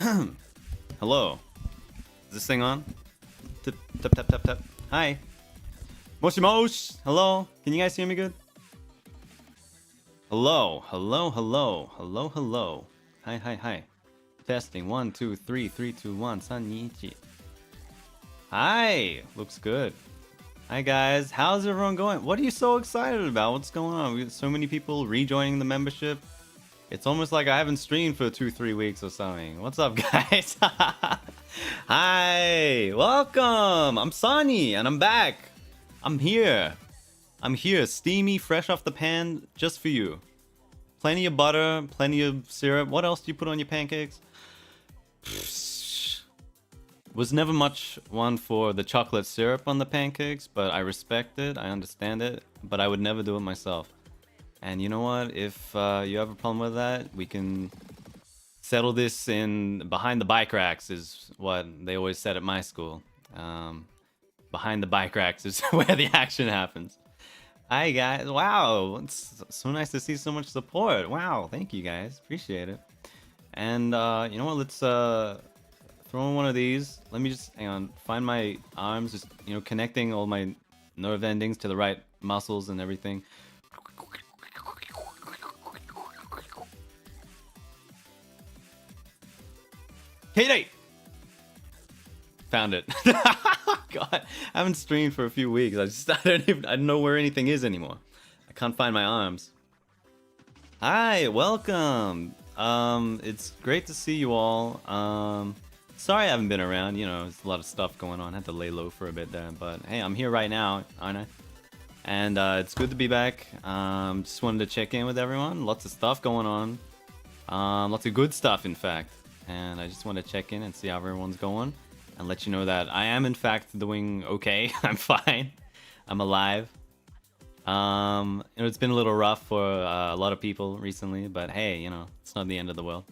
Hello. Is this thing on? Tap, tap, tap, tap, tap. Hi. Moshi mosh. Hello. Can you guys hear me good? Hello. Hello, hello. Hello, hello. Hi, hi, hi. Testing. 1, 2, 3, 3, 2, 1. Sani. Hi. Looks good. Hi, guys. How's everyone going? What are you so excited about? What's going on? We have so many people rejoining the membership. It's almost like I haven't streamed for 2-3 weeks or something. What's up, guys? Hi, welcome. I'm Sonny, and I'm back. I'm here. I'm here, steamy, fresh off the pan, just for you. Plenty of butter, plenty of syrup. What else do you put on your pancakes? Was never much one for the chocolate syrup on the pancakes, but I respect it, I understand it, but I would never do it myself. And you know what? If you have a problem with that, we can settle this in behind the bike racks, is what they always said at my school. Behind the bike racks is where the action happens. Hi guys! Wow, it's so nice to see so much support. Wow, thank you guys, appreciate it. And you know what? Let's throw in one of these. Let me just hang on, find my arms, just connecting all my nerve endings to the right muscles and everything. K-Date! Found it. God, I haven't streamed for a few weeks. I don't know where anything is anymore. I can't find my arms. Hi, welcome. It's great to see you all. Sorry I haven't been around. There's a lot of stuff going on. I had to lay low for a bit there, but hey, I'm here right now, aren't I? And it's good to be back. Just wanted to check in with everyone. Lots of stuff going on. Lots of good stuff, in fact. And I just want to check in and see how everyone's going and let you know that I am in fact doing okay. I'm fine. I'm alive. It's been a little rough for a lot of people recently, but hey, it's not the end of the world.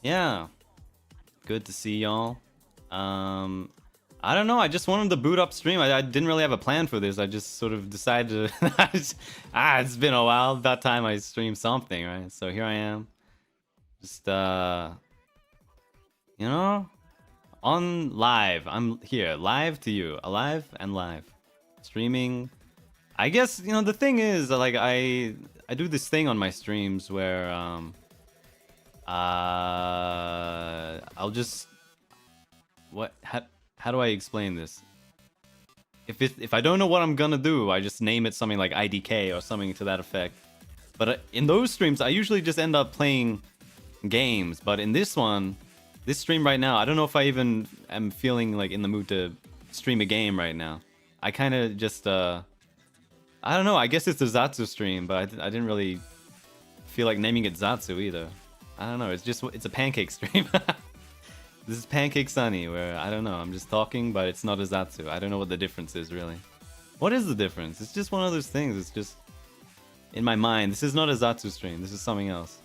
Yeah. Good to see y'all. I don't know. I just wanted to boot up stream. I didn't really have a plan for this. I just sort of decided to... it's been a while. About time I stream something, right? So here I am. Just, on live. I'm here, live to you, alive and live, streaming. I guess the thing is, like, I do this thing on my streams where I'll just how do I explain this? If I don't know what I'm gonna do, I just name it something like IDK or something to that effect. But in those streams, I usually just end up playing games. But in this stream right now, I don't know if I even am feeling like in the mood to stream a game right now. I kind of just, I don't know, I guess it's a Zatsu stream, but I didn't really feel like naming it Zatsu either. I don't know, it's a pancake stream. This is Pancake Sunny, where, I don't know, I'm just talking, but it's not a Zatsu. I don't know what the difference is, really. What is the difference? It's just one of those things, it's just, in my mind, this is not a Zatsu stream, this is something else.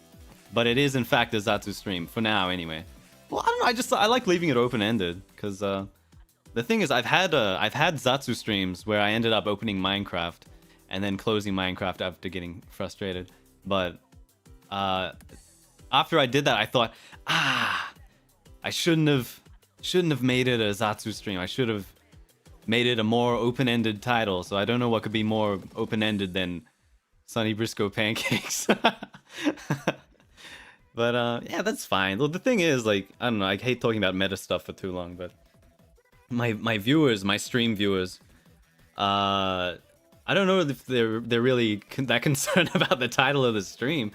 But it is, in fact, a Zatsu stream, for now, anyway. Well, I don't know. I like leaving it open-ended because the thing is, I've had Zatsu streams where I ended up opening Minecraft and then closing Minecraft after getting frustrated. But after I did that, I thought, I shouldn't have made it a Zatsu stream. I should have made it a more open-ended title. So I don't know what could be more open-ended than Sonny Brisko Pancakes. But yeah, that's fine. Well, the thing is, like, I don't know, I hate talking about meta stuff for too long, but my viewers, my stream viewers, I don't know if they're really that concerned about the title of the stream.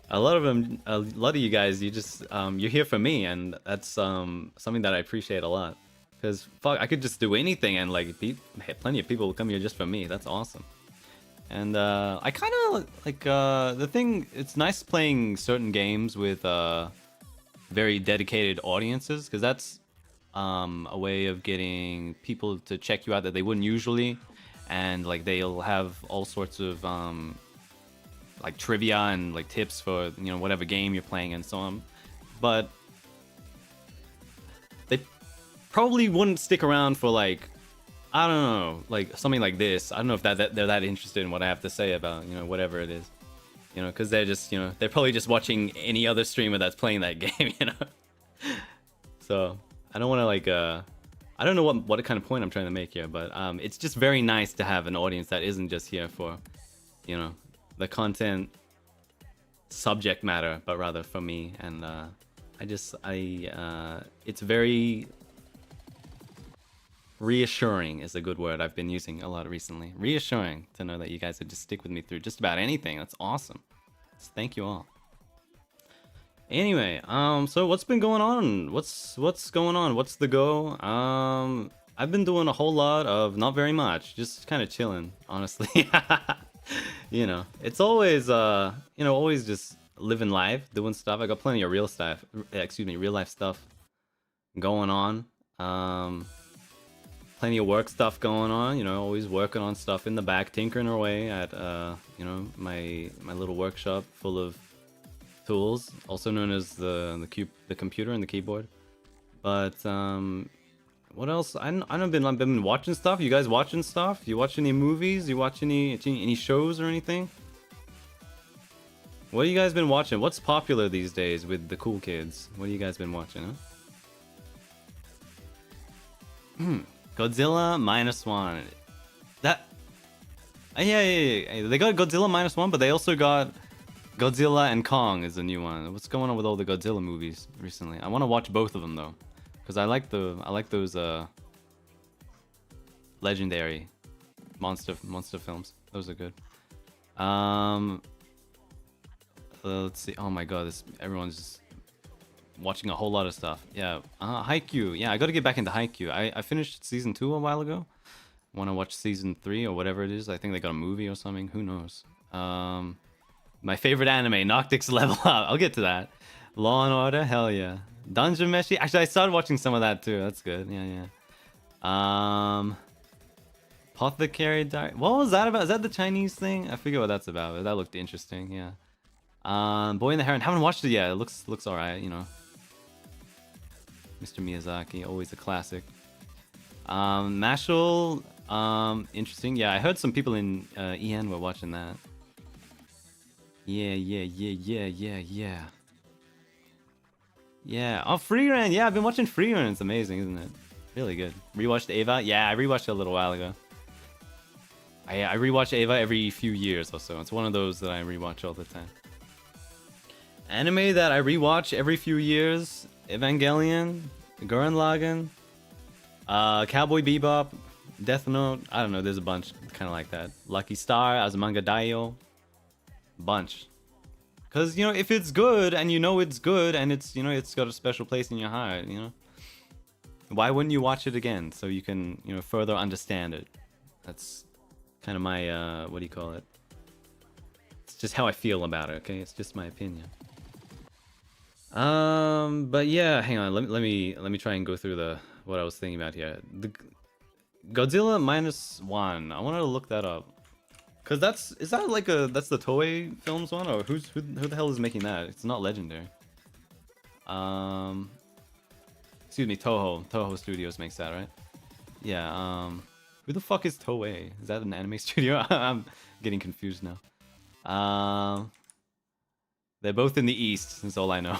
A lot of you guys, you're here for me, and that's something that I appreciate a lot. Because fuck, I could just do anything, and like, plenty of people will come here just for me. That's awesome. And I kind of like the thing. It's nice playing certain games with very dedicated audiences, because that's a way of getting people to check you out that they wouldn't usually, and like they'll have all sorts of like trivia and like tips for whatever game you're playing and so on. But they probably wouldn't stick around for like, I don't know, like something like this. I don't know if they're that interested in what I have to say about, whatever it is. Because they're just, they're probably just watching any other streamer that's playing that game, So I don't want to like I don't know what kind of point I'm trying to make here, but it's just very nice to have an audience that isn't just here for, you know, the content subject matter, but rather for me. And it's very reassuring is a good word I've been using a lot recently. Reassuring to know that you guys would just stick with me through just about anything. That's awesome. So thank you all. Anyway, so what's been going on? What's going on? What's the go? I've been doing a whole lot of not very much, just kind of chilling, honestly. You know, it's always you know, always just living life, doing stuff. I got plenty of real life stuff going on. Plenty of work stuff going on, you know, always working on stuff in the back, tinkering away at you know, my little workshop full of tools, also known as the computer and the keyboard. But what else? I've been watching stuff. You guys watching stuff? You watch any movies? You watch any shows or anything? What have you guys been watching? What's popular these days with the cool kids? What have you guys been watching, huh? Godzilla -1. That yeah. They got Godzilla -1, but they also got Godzilla and Kong is a new one. What's going on with all the Godzilla movies recently? I want to watch both of them though, because I like those legendary monster films. Those are good. Let's see. Oh my god, everyone's just watching a whole lot of stuff. Yeah, Haikyuu. Yeah, I got to get back into Haikyuu. I finished season 2 a while ago. Want to watch season 3 or whatever it is. I think they got a movie or something. Who knows? My favorite anime, Noctic's Level Up. I'll get to that. Law and Order, hell yeah. Dungeon Meshi. Actually, I started watching some of that too. That's good. Yeah. Apothecary Diary. What was that about? Is that the Chinese thing? I forget what that's about. But that looked interesting. Yeah. Boy and the Heron. Haven't watched it yet. It looks alright. You know. Mr. Miyazaki, always a classic. Mashal. Interesting. Yeah, I heard some people in EN were watching that. Yeah. Oh, Free Ren. Yeah, I've been watching Free Ren. It's amazing, isn't it? Really good. Rewatched Ava. Yeah, I rewatched it a little while ago. I rewatch Ava every few years or so. It's one of those that I rewatch all the time. Anime that I rewatch every few years: Evangelion, Gurren Lagann, Cowboy Bebop, Death Note. I don't know. There's a bunch kind of like that. Lucky Star, Azumanga Daioh. Bunch. Because, you know, if it's good and you know it's good and it's, you know, it's got a special place in your heart, you know, why wouldn't you watch it again so you can, you know, further understand it? That's kind of my what do you call it? It's just how I feel about it. Okay, it's just my opinion. But yeah, hang on, let me try and go through what I was thinking about here. The Godzilla -1. I wanted to look that up. Cause that's the Toei Films one, or who the hell is making that? It's not Legendary. Excuse me, Toho Studios makes that, right? Yeah. Who the fuck is Toei? Is that an anime studio? I'm getting confused now. They're both in the East. That's all I know.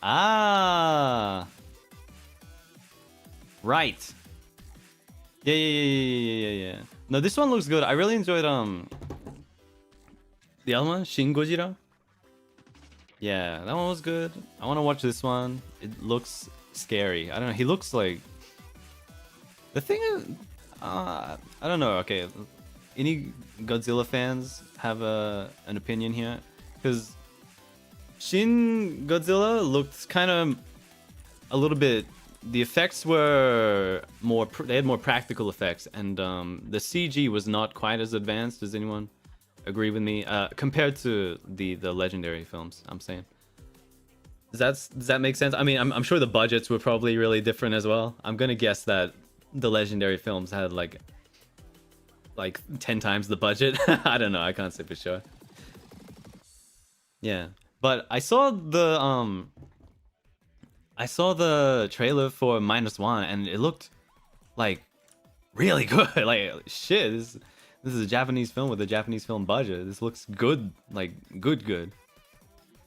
Ah. Right. Yeah. No, this one looks good. I really enjoyed the other one, Shin Gojira. Yeah, that one was good. I want to watch this one. It looks scary. I don't know. He looks like the thing is, I don't know. Okay, any Godzilla fans have an opinion here? Because Shin Godzilla looked kind of a little bit. The effects were more. They had more practical effects, and the CG was not quite as advanced. Does anyone agree with me? Compared to the Legendary films, I'm saying. Does that make sense? I mean, I'm sure the budgets were probably really different as well. I'm gonna guess that the Legendary films had like 10 times the budget. I don't know. I can't say for sure. Yeah, but I saw the trailer for -1 and it looked like really good. Like shit, this is a Japanese film with a Japanese film budget. This looks good, like good.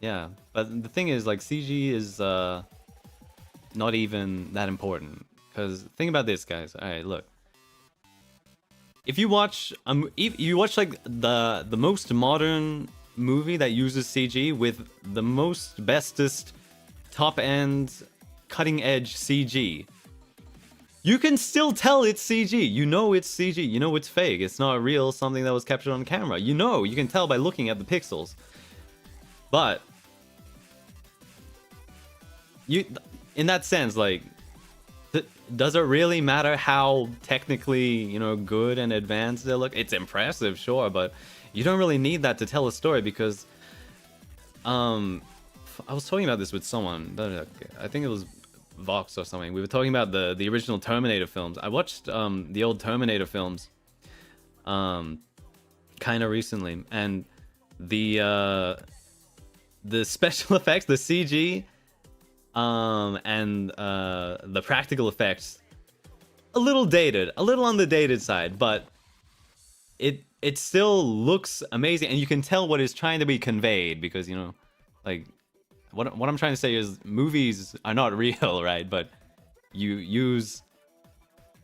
Yeah, but the thing is, like, CG is not even that important. Because think about this, guys. All right, look. If you watch like the most modern movie that uses CG with the most bestest top end cutting edge CG, you can still tell it's CG. You know it's CG. You know it's fake. It's not real, something that was captured on camera. You know, you can tell by looking at the pixels. But in that sense, like, does it really matter how technically, you know, good and advanced they look? It's impressive, sure, but you don't really need that to tell a story because I was talking about this with someone. I think it was Vox or something. We were talking about the original Terminator films. I watched the old Terminator films kind of recently, and the special effects, the CG, and the practical effects, a little dated, a little on the dated side, but it still looks amazing, and you can tell what is trying to be conveyed because, you know, like, what I'm trying to say is movies are not real, right? But you use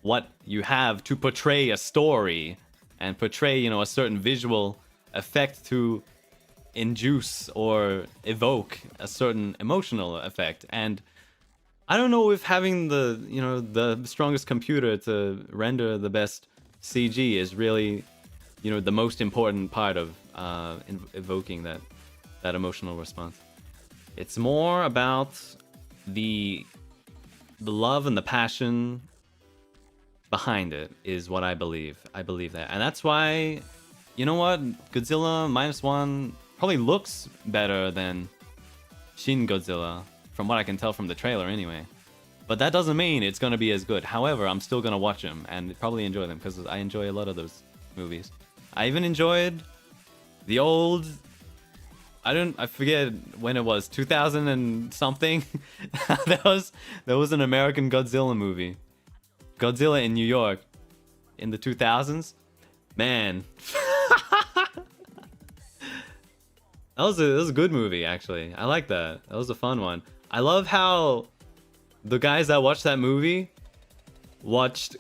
what you have to portray a story and portray, you know, a certain visual effect to induce or evoke a certain emotional effect. And I don't know if having the, you know, the strongest computer to render the best CG is really, you know, the most important part of evoking that emotional response. It's more about the love and the passion behind it is what I believe. I believe that. And that's why, you know what, Godzilla -1 probably looks better than Shin Godzilla, from what I can tell from the trailer anyway. But that doesn't mean it's going to be as good. However, I'm still going to watch them and probably enjoy them because I enjoy a lot of those movies. I even enjoyed the old, I forget when it was, 2000 and something. there was an American Godzilla movie. Godzilla in New York in the 2000s. Man. That was a good movie, actually. I like that. That was a fun one. I love how the guys that watched that movie watched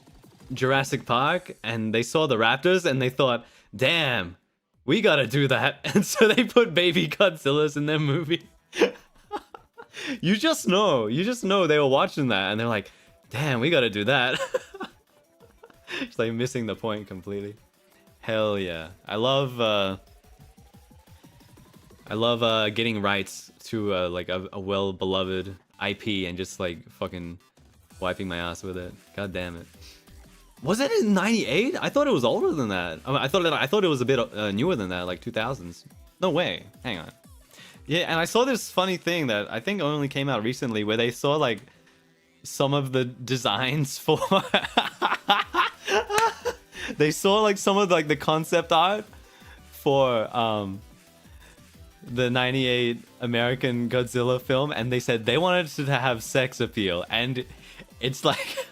Jurassic Park and they saw the raptors and they thought, damn, we gotta do that. And so they put baby Godzillas in their movie. You just know they were watching that and they're like, damn, we gotta do that. It's like missing the point completely. Hell yeah. I love getting rights to like a well-beloved IP and just like fucking wiping my ass with it. God damn it. Was it in 98? I thought it was older than that. I thought it was a bit newer than that, like 2000s. No way. Hang on. Yeah, and I saw this funny thing that I think only came out recently where they saw like some of the designs for they saw like some of like the concept art for the 98 American Godzilla film, and they said they wanted it to have sex appeal, and it's like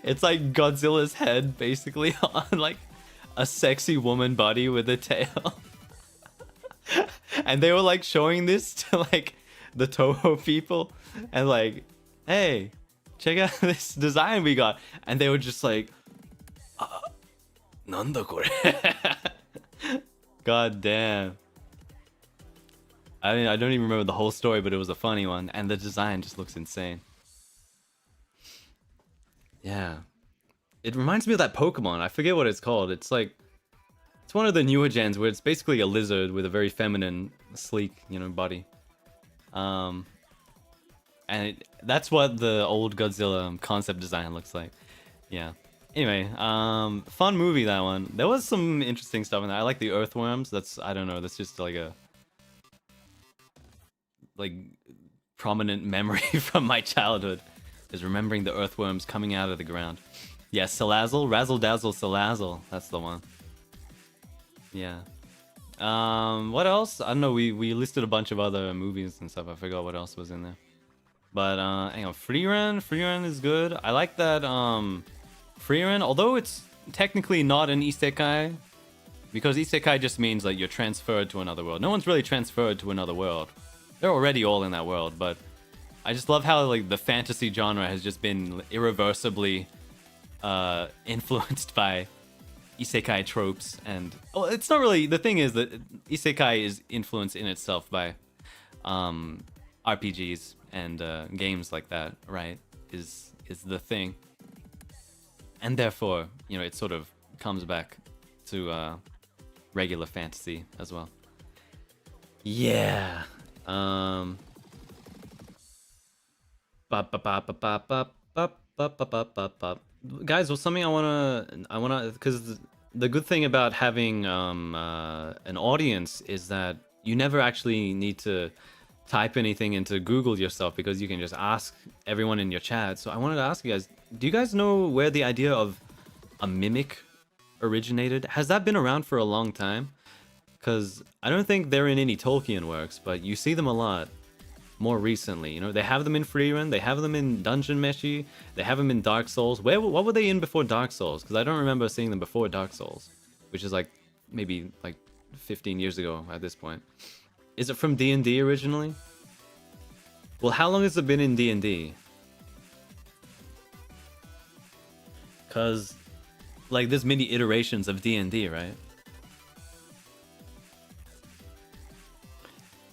it's like Godzilla's head basically on like a sexy woman body with a tail. And they were like showing this to like the Toho people and like, hey, check out this design we got, and they were just like, nanda kore. God damn. I mean, I don't even remember the whole story, but it was a funny one, and the design just looks insane. Yeah. It reminds me of that Pokemon. I forget what it's called. It's like, it's one of the newer gens where it's basically a lizard with a very feminine, sleek, you know, body. And that's what the old Godzilla concept design looks like. Yeah. Anyway, fun movie, that one. There was some interesting stuff in there. I like the earthworms. That's, I don't know, that's just like a prominent memory from my childhood, is remembering the earthworms coming out of the ground. Yeah, Salazzle, Razzle Dazzle Salazzle, that's the one. Yeah. What else? I don't know, we listed a bunch of other movies and stuff. I forgot what else was in there. But hang on, Freerun is good. I like that Freerun, although it's technically not an isekai, Because isekai just means like you're transferred to another world. No one's really transferred to another world. They're already all in that world, but I just love how like the fantasy genre has just been irreversibly influenced by isekai tropes. And it's not really, the thing is that isekai is influenced in itself by RPGs and games like that, right? Is the thing. And therefore, you know, it sort of comes back to regular fantasy as well. Yeah. Guys, well, something I wanna, because the good thing about having an audience is that you never actually need to type anything into Google yourself, because you can just ask everyone in your chat. So I wanted to ask you guys, do you guys know where the idea of a mimic originated? Has that been around for a long time? Because I don't think they're in any Tolkien works, but you see them a lot more recently. You know, they have them in Freerun, they have them in Dungeon Meshi, they have them in Dark Souls. What were they in before Dark Souls? Because I don't remember seeing them before Dark Souls, which is like maybe like 15 years ago at this point. Is it from D&D originally? Well, how long has it been in D&D? Because like there's many iterations of D&D, right?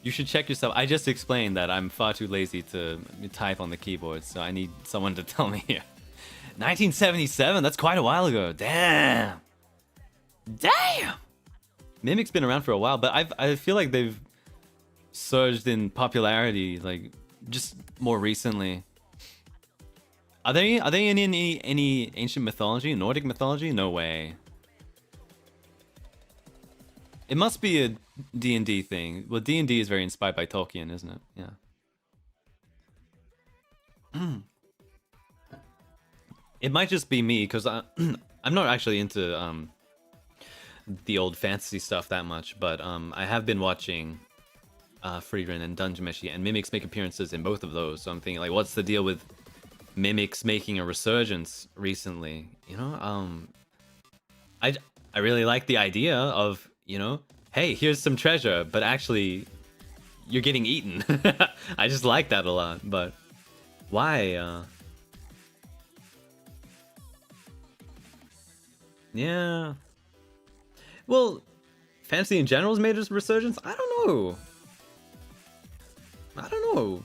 You should check yourself. I just explained that I'm far too lazy to type on the keyboard, so I need someone to tell me here. 1977? That's quite a while ago. Damn! Damn! Mimic's been around for a while, but I feel like they've surged in popularity, like, just more recently. Are they in any ancient mythology? Nordic mythology? No way. It must be a D&D thing. Well, D&D is very inspired by Tolkien, isn't it? Yeah. It might just be me, because I'm not actually into the old fantasy stuff that much, but I have been watching Freerun and Dungeon Meshi, and mimics make appearances in both of those. So I'm thinking, like, what's the deal with mimics making a resurgence recently? You know, I really like the idea of, you know, hey, here's some treasure, but actually you're getting eaten. I just like that a lot, but why? Yeah. Well, fantasy in general has made a resurgence? I don't know.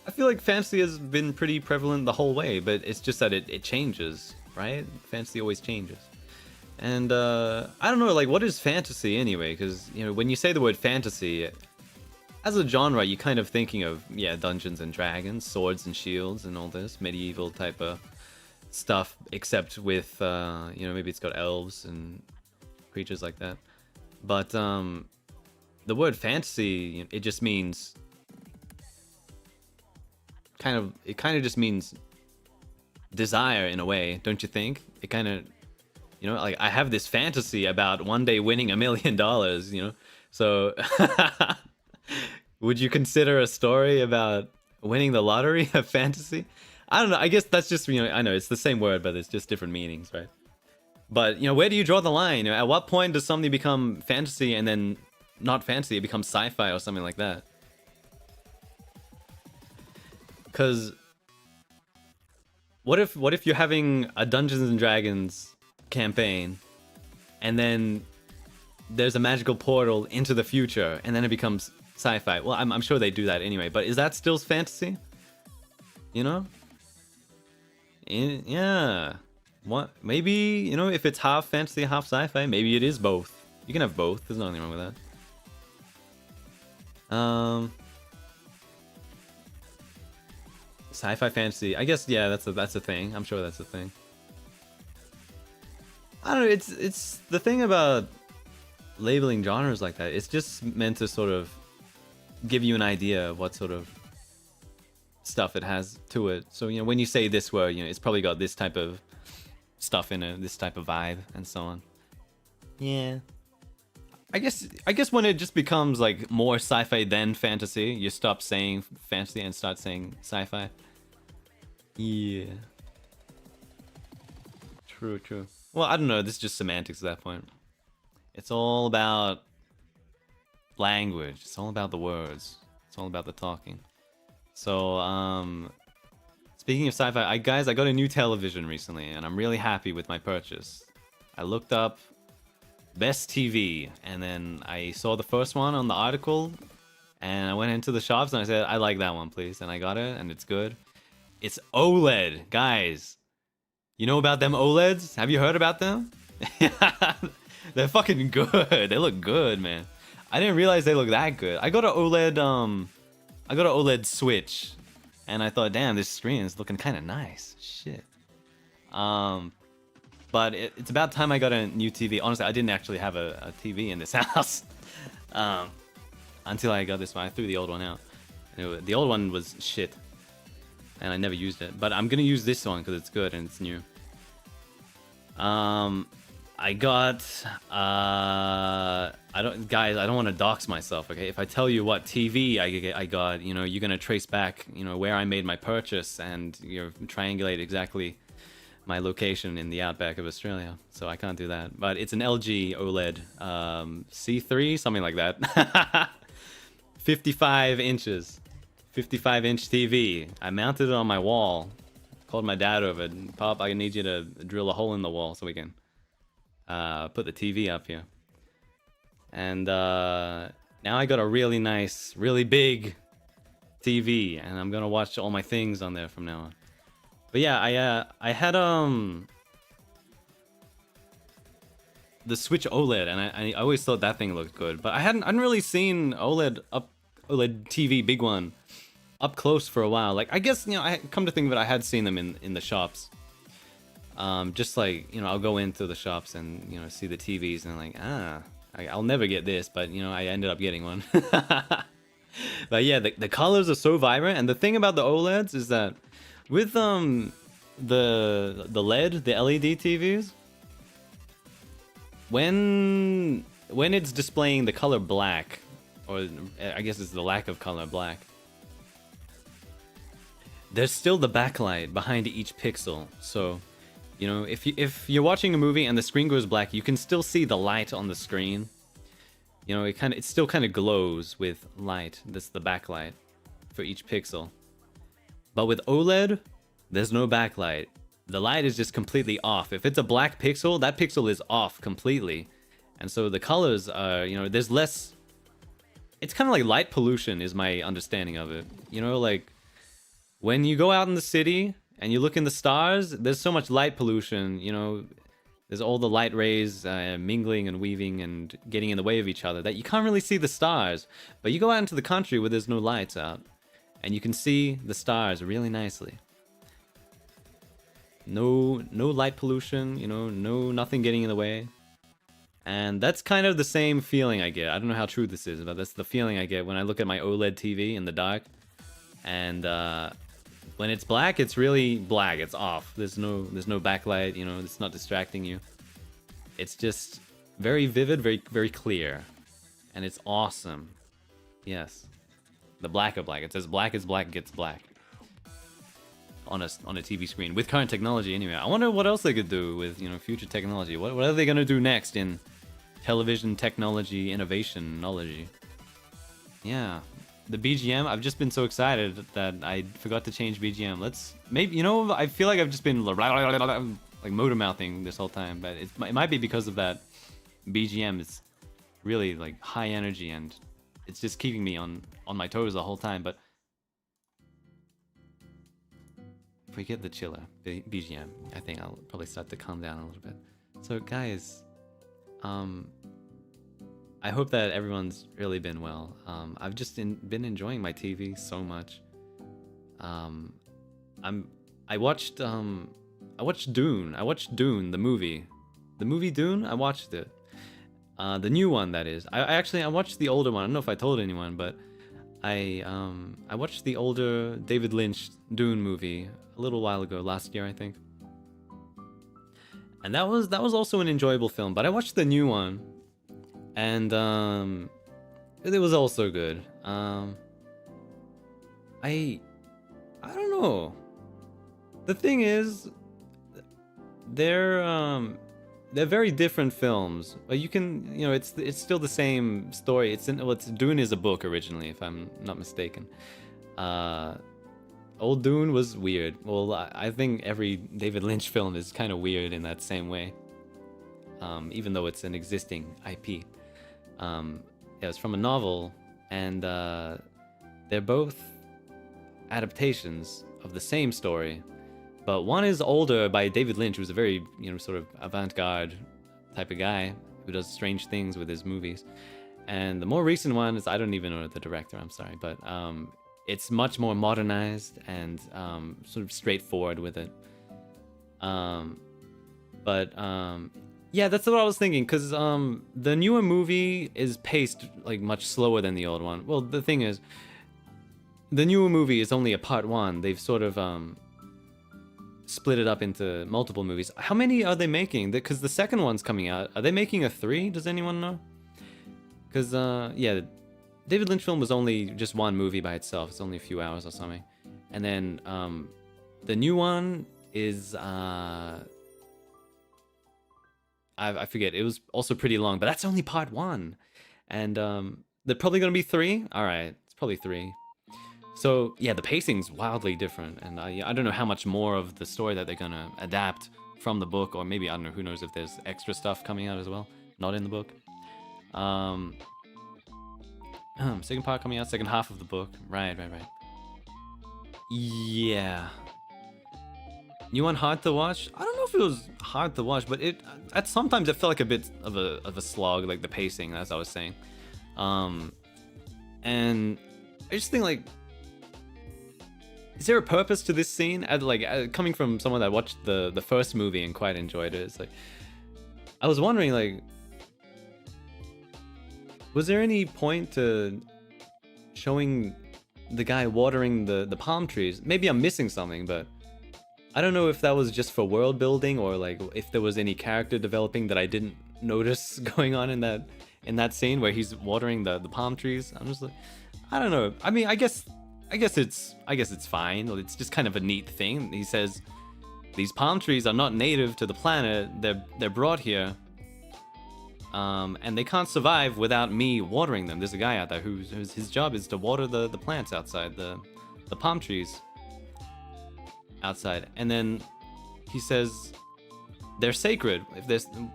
I feel like fantasy has been pretty prevalent the whole way, but it's just that it changes, right? Fantasy always changes. And I don't know, like, what is fantasy anyway? Because, you know, when you say the word fantasy, as a genre, you're kind of thinking of, yeah, Dungeons and Dragons, swords and shields and all this medieval type of stuff, except with, you know, maybe it's got elves and creatures like that. But the word fantasy, it just means it kind of just means desire in a way, don't you think? It kind of, you know, like, I have this fantasy about one day winning $1 million, you know? So would you consider a story about winning the lottery a fantasy? I don't know. I guess that's just, you know, I know it's the same word, but it's just different meanings, right? But, you know, where do you draw the line? You know, at what point does something become fantasy and then not fantasy, it becomes sci-fi or something like that? Because what if you're having a Dungeons and Dragons campaign and then there's a magical portal into the future and then it becomes sci-fi? Well, I'm sure they do that anyway, but is that still fantasy? You know? Yeah. What? Maybe, you know, if it's half fantasy, half sci-fi, maybe it is both. You can have both. There's nothing wrong with that. Sci-fi fantasy. I guess, yeah, that's a thing. I'm sure that's a thing. I don't know. It's the thing about labeling genres like that. It's just meant to sort of give you an idea of what sort of stuff it has to it. So, you know, when you say this word, you know, it's probably got this type of stuff in it, this type of vibe, and so on. Yeah. I guess when it just becomes like more sci-fi than fantasy, you stop saying fantasy and start saying sci-fi. Yeah. True. Well, I don't know. This is just semantics at that point. It's all about language. It's all about the words. It's all about the talking. So, speaking of sci-fi, guys, I got a new television recently, and I'm really happy with my purchase. I looked up best TV, and then I saw the first one on the article, and I went into the shops and I said, I like that one, please. And I got it, and it's good. It's OLED, guys. You know about them OLEDs? Have you heard about them? They're fucking good. They look good, man. I didn't realize they look that good. I got an OLED Switch, and I thought, damn, this screen is looking kind of nice. Shit. But it's about time I got a new TV. Honestly, I didn't actually have a TV in this house until I got this one. I threw the old one out. The old one was shit, and I never used it. But I'm gonna use this one because it's good and it's new. I got I don't want to dox myself, okay? If I tell you what TV I got, you know, you're gonna trace back, you know, where I made my purchase, and triangulate exactly my location in the outback of Australia. So I can't do that. But it's an LG OLED C3, something like that. 55 inches. 55-inch TV. I mounted it on my wall. Called my dad over. Pop, I need you to drill a hole in the wall so we can put the TV up here. And now I got a really nice, really big TV, and I'm gonna watch all my things on there from now on. But yeah, I had the Switch OLED, and I always thought that thing looked good, but I hadn't really seen OLED TV big one up close for a while. Like, I guess, you know, I come to think of it, I had seen them in the shops. Just like, you know, I'll go into the shops and, you know, see the TVs and like, I'll never get this, but, you know, I ended up getting one. But yeah, the colors are so vibrant, and the thing about the OLEDs is that with the LED, the LED TVs, when it's displaying the color black, or I guess it's the lack of color black, there's still the backlight behind each pixel. So, you know, if you're watching a movie and the screen goes black, you can still see the light on the screen. You know, it still kind of glows with light. That's the backlight for each pixel. But with OLED, there's no backlight. The light is just completely off. If it's a black pixel, that pixel is off completely. And so the colors are, you know, there's less... It's kind of like light pollution is my understanding of it. You know, like, when you go out in the city and you look in the stars, there's so much light pollution, you know, there's all the light rays mingling and weaving and getting in the way of each other that you can't really see the stars. But you go out into the country where there's no lights out, and you can see the stars really nicely. No light pollution, you know, nothing getting in the way. And that's kind of the same feeling I get. I don't know how true this is, but that's the feeling I get when I look at my OLED TV in the dark. And when it's black, it's really black. It's off. There's no backlight, you know, it's not distracting you. It's just very vivid, very, very clear. And it's awesome. Yes. The black of black. It says black is black gets black. On a TV screen. With current technology anyway. I wonder what else they could do with, you know, future technology. What are they gonna do next in television technology, innovation, knowledge? Yeah. The BGM, I've just been so excited that I forgot to change BGM. Let's, maybe, you know, I feel like I've just been like motor mouthing this whole time, but it might be because of that BGM. It's really like high energy, and it's just keeping me on my toes the whole time. But if we get the chiller BGM, I think I'll probably start to calm down a little bit. So guys, I hope that everyone's really been well. I've just been enjoying my TV so much. I watched Dune. I watched Dune, the movie. The movie Dune, I watched it. The new one, that is. I watched the older one. I don't know if I told anyone, but I watched the older David Lynch Dune movie a little while ago, last year I think. And that was also an enjoyable film, but I watched the new one. And it was also good. I don't know. The thing is, they're they're very different films, but you can, you know, it's still the same story. It's Dune is a book originally, if I'm not mistaken. Old Dune was weird. Well, I think every David Lynch film is kind of weird in that same way, even though it's an existing IP. Yeah, it's from a novel, and they're both adaptations of the same story. But one is older, by David Lynch, who's a very, you know, sort of avant-garde type of guy who does strange things with his movies. And the more recent one is, I don't even know the director, I'm sorry, but it's much more modernized and sort of straightforward with it. Yeah, that's what I was thinking, because the newer movie is paced like much slower than the old one. Well, the thing is, the newer movie is only a part one. They've sort of split it up into multiple movies. How many are they making? Because the second one's coming out. Are they making a 3? Does anyone know? Because, yeah, David Lynch film was only just one movie by itself. It's only a few hours or something. And then the new one is... I forget. It was also pretty long, but that's only part 1. And they're probably going to be 3? Alright, it's probably 3. So, yeah, the pacing's wildly different, and I don't know how much more of the story that they're gonna adapt from the book, or maybe, I don't know, who knows if there's extra stuff coming out as well, not in the book. Second part coming out, second half of the book. Right. Yeah. New one hard to watch? I don't know if it was hard to watch, but sometimes it felt like a bit of a slog, like the pacing, as I was saying. And I just think, like, is there a purpose to this scene? Coming from someone that watched the first movie and quite enjoyed it, it's like, I was wondering, like, was there any point to showing the guy watering the palm trees? Maybe I'm missing something, but I don't know if that was just for world building, or like if there was any character developing that I didn't notice going on in that scene where he's watering the palm trees. I'm just like, I don't know. I mean, I guess it's fine. It's just kind of a neat thing. He says these palm trees are not native to the planet. They're brought here, and they can't survive without me watering them. There's a guy out there whose his job is to water the plants outside, the palm trees outside. And then he says they're sacred.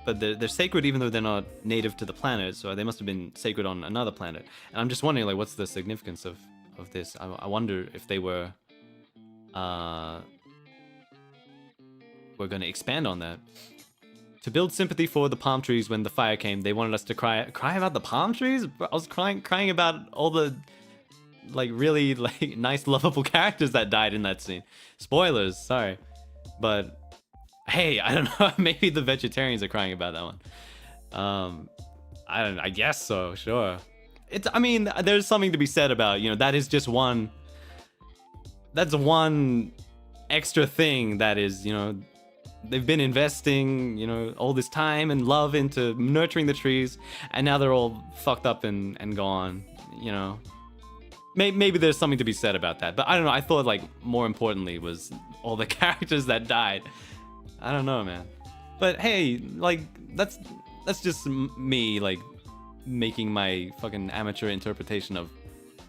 But they're sacred even though they're not native to the planet. So they must have been sacred on another planet. And I'm just wondering, like, what's the significance of this? I wonder if they were going to expand on that. To build sympathy for the palm trees when the fire came, they wanted us to cry about the palm trees? I was crying about all the, like, really, like, nice, lovable characters that died in that scene. Spoilers, sorry. But, hey, I don't know, maybe the vegetarians are crying about that one. I guess so, sure. I mean, there's something to be said about, you know, that is just that's one extra thing that is, you know, they've been investing, you know, all this time and love into nurturing the trees, and now they're all fucked up and gone, you know. Maybe there's something to be said about that, but I don't know, I thought, like, more importantly was all the characters that died. I don't know, man. But hey, like, that's just me, like, making my fucking amateur interpretation of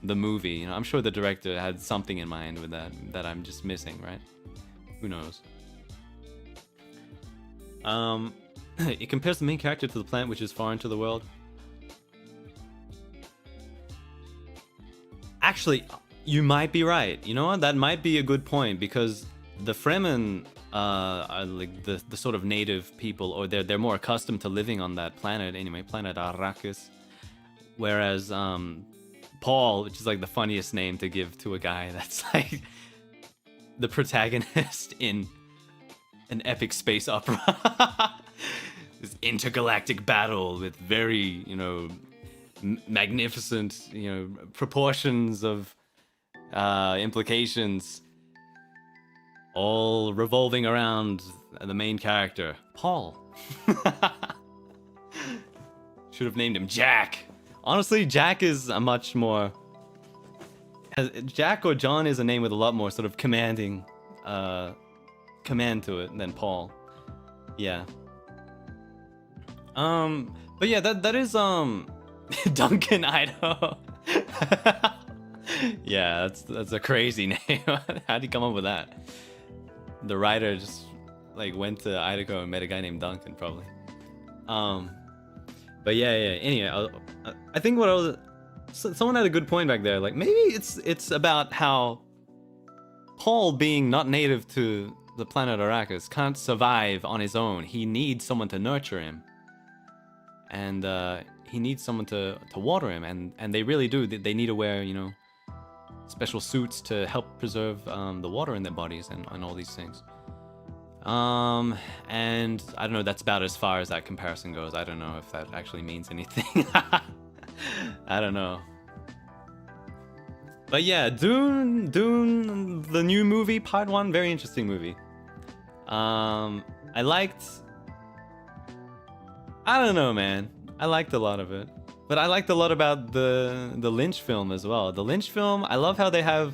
the movie. You know, I'm sure the director had something in mind with that I'm just missing, right? Who knows? It compares the main character to the planet, which is foreign to the world. Actually, you might be right. You know what? That might be a good point, because the Fremen are like the sort of native people, or they're more accustomed to living on that planet anyway, planet Arrakis. Whereas Paul, which is like the funniest name to give to a guy that's like the protagonist in an epic space opera. This intergalactic battle with very, you know, magnificent, you know, proportions of implications, all revolving around the main character, Paul. Should have named him Jack. Honestly, Jack is a much more... Jack or John is a name with a lot more sort of commanding command to it than Paul. Yeah. But yeah, that is Duncan, Idaho. Yeah, that's a crazy name. How'd he come up with that? The writer just like went to Idaho and met a guy named Duncan, probably. But yeah. Anyway, I think what I was, someone had a good point back there. Like maybe it's about how Paul, being not native to the planet Arrakis, can't survive on his own. He needs someone to nurture him, and he needs someone to water him, and they really do. They need to wear, you know, special suits to help preserve the water in their bodies and all these things. And I don't know, that's about as far as that comparison goes. I don't know if that actually means anything. I don't know. But yeah, Dune, the new movie, part 1, very interesting movie. I don't know, man. I liked a lot of it. But I liked a lot about the Lynch film as well. The Lynch film, I love how they have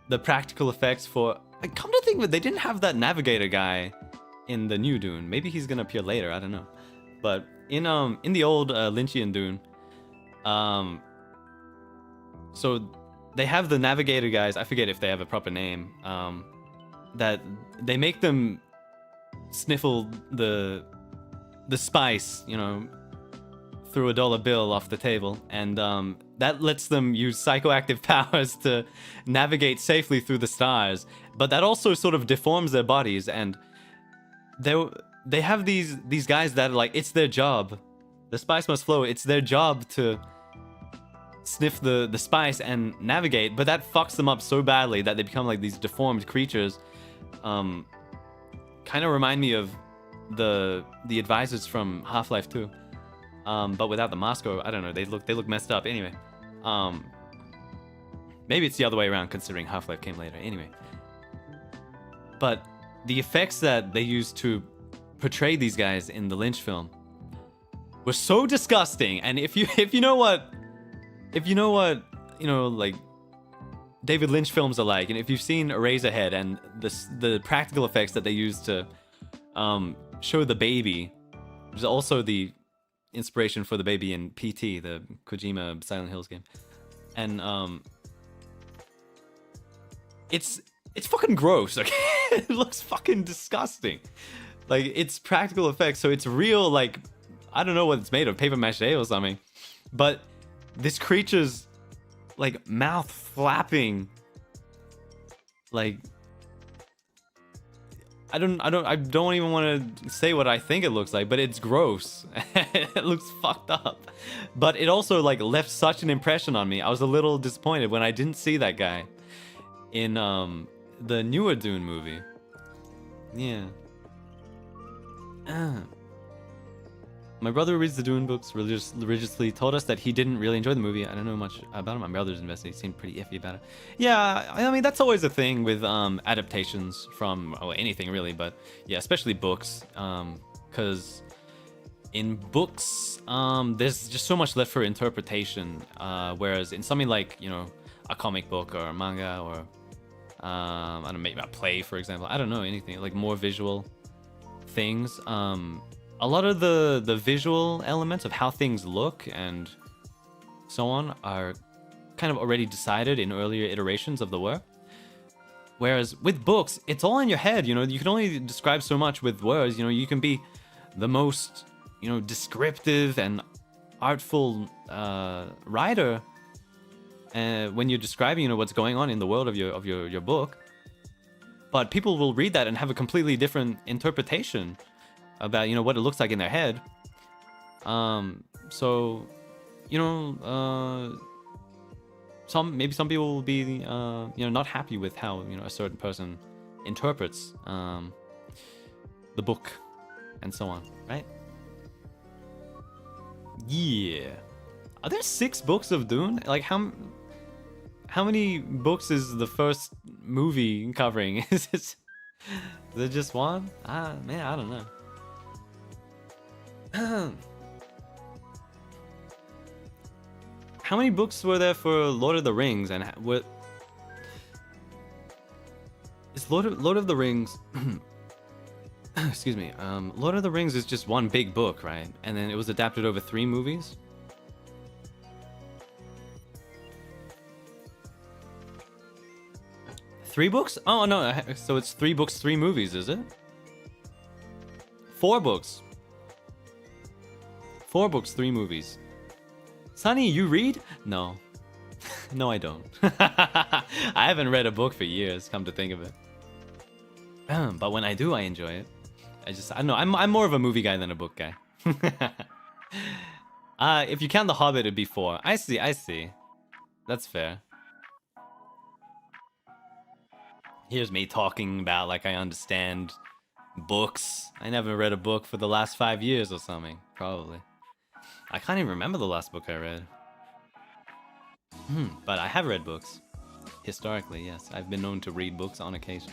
the practical effects for... Come to think of it, they didn't have that navigator guy in the new Dune. Maybe he's gonna appear later, I don't know. But in the old Lynchian Dune, so they have the navigator guys, I forget if they have a proper name, that they make them sniffle the spice, you know, through a dollar bill off the table, and that lets them use psychoactive powers to navigate safely through the stars. But that also sort of deforms their bodies, and they have these guys that are like, it's their job. The spice must flow. It's their job to sniff the spice and navigate, but that fucks them up so badly that they become like these deformed creatures. Kind of remind me of the advisors from Half-Life 2. But without the mask, or I don't know, they look messed up. Anyway, maybe it's the other way around, considering Half-Life came later. Anyway, but the effects that they used to portray these guys in the Lynch film were so disgusting. And if you know what like David Lynch films are like, and if you've seen Eraserhead and the practical effects that they used to show the baby, which is also the inspiration for the baby in PT, the Kojima Silent Hills game, and it's fucking gross. Okay, it looks fucking disgusting. Like, it's practical effects, so it's real. Like, I don't know what it's made of, paper mache or something, but this creature's like mouth flapping, like, I don't even want to say what I think it looks like, but it's gross. It looks fucked up. But it also like left such an impression on me. I was a little disappointed when I didn't see that guy in the newer Dune movie. Yeah. My brother, who reads the Dune books religiously, told us that he didn't really enjoy the movie. I don't know much about him. My brother's invested. He seemed pretty iffy about it. Yeah, I mean, that's always a thing with adaptations from anything, really. But yeah, especially books. Because in books, there's just so much left for interpretation. Whereas in something like, you know, a comic book or a manga or, I don't know, maybe a play, for example. I don't know, anything. Like more visual things. A lot of the visual elements of how things look and so on are kind of already decided in earlier iterations of the work. Whereas with books, it's all in your head, you know, you can only describe so much with words, you know, you can be the most, you know, descriptive and artful writer when you're describing, you know, what's going on in the world of your book. But people will read that and have a completely different interpretation about, you know, what it looks like in their head. So, you know, maybe some people will be, you know, not happy with how, you know, a certain person interprets the book and so on, right? Yeah. Are there 6 books of Dune? Like, how many books is the first movie covering? Is it just one? Man, I don't know. How many books were there for Lord of the Rings, and what is Lord of the Rings? Excuse me. Lord of the Rings is just one big book, right? And then it was adapted over 3 movies. Three books? Oh no, so it's 3 books, 3 movies, is it? 4 books. 4 books, 3 movies. Sonny, you read? No. No, I don't. I haven't read a book for years, come to think of it. But when I do, I enjoy it. I don't know, I'm more of a movie guy than a book guy. If you count The Hobbit, it'd be 4. I see. That's fair. Here's me talking about like I understand books. I never read a book for the last 5 years or something, probably. I can't even remember the last book I read. But I have read books. Historically, yes. I've been known to read books on occasion.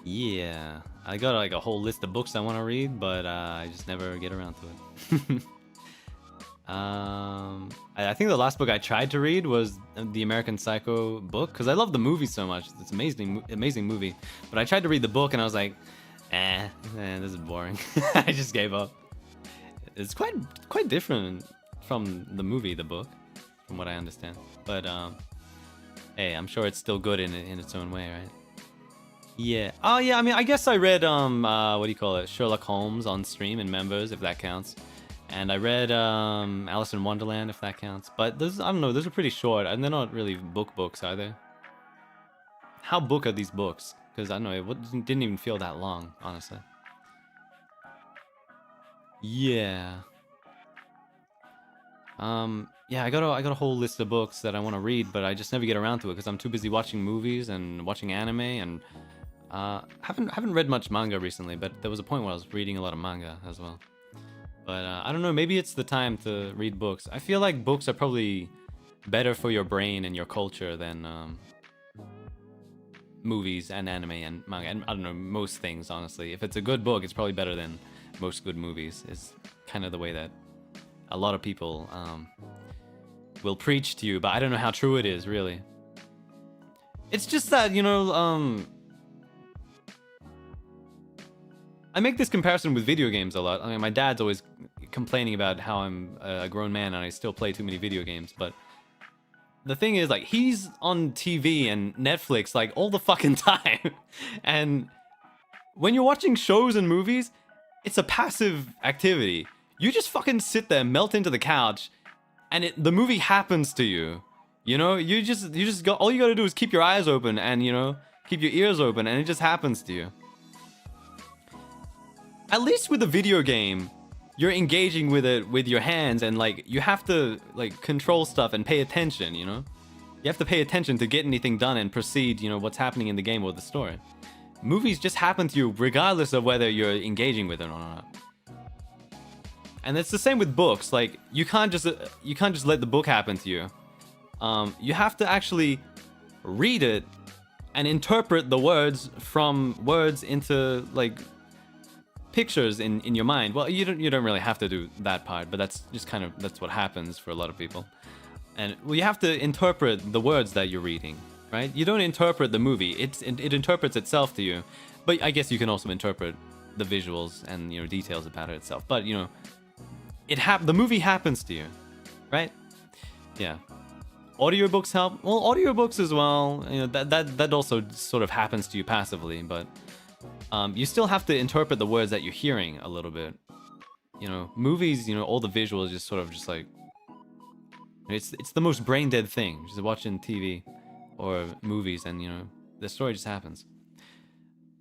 Yeah. I got like a whole list of books I want to read, but I just never get around to it. I think the last book I tried to read was the American Psycho book, because I love the movie so much. It's an amazing movie. But I tried to read the book and I was like, this is boring. I just gave up. It's quite different from the movie, the book, from what I understand. But hey, I'm sure it's still good in its own way, right? Yeah. Oh yeah, I mean, I guess I read what do you call it? Sherlock Holmes on stream in members, if that counts. And I read Alice in Wonderland, if that counts. But those, I don't know, those are pretty short, and they're not really books, are they? How book are these books? Because I don't know, it didn't even feel that long, honestly. Yeah. Yeah, I got a whole list of books that I want to read, but I just never get around to it because I'm too busy watching movies and watching anime, and haven't read much manga recently. But there was a point where I was reading a lot of manga as well. But I don't know, maybe it's the time to read books. I feel like books are probably better for your brain and your culture than movies and anime and manga. And I don't know, most things, honestly. If it's a good book, it's probably better than most good movies. It's kind of the way that a lot of people will preach to you, but I don't know how true it is, really. It's just that, you know, I make this comparison with video games a lot. I mean, my dad's always complaining about how I'm a grown man and I still play too many video games, but the thing is, like, he's on TV and Netflix, like, all the fucking time. And when you're watching shows and movies, it's a passive activity. You just fucking sit there, melt into the couch, and the movie happens to you. You know, you just go, all you gotta do is keep your eyes open and, you know, keep your ears open, and it just happens to you. At least with a video game, you're engaging with it with your hands, and like you have to like control stuff and pay attention, you know? You have to pay attention to get anything done and proceed, you know, what's happening in the game or the story. Movies just happen to you regardless of whether you're engaging with it or not. And it's the same with books. Like you can't just let the book happen to you. You have to actually read it and interpret the words from words into like pictures in your mind. Well, you don't really have to do that part, but that's what happens for a lot of people. And well, you have to interpret the words that you're reading, right? You don't interpret the movie. It interprets itself to you. But I guess you can also interpret the visuals and, you know, details about it itself. But, you know, the movie happens to you, right? Yeah. Audiobooks help. Well, audiobooks as well, you know, that also sort of happens to you passively, but you still have to interpret the words that you're hearing a little bit. You know, movies, you know, all the visuals just sort of just like, it's the most brain dead thing, just watching TV or movies, and, you know, the story just happens.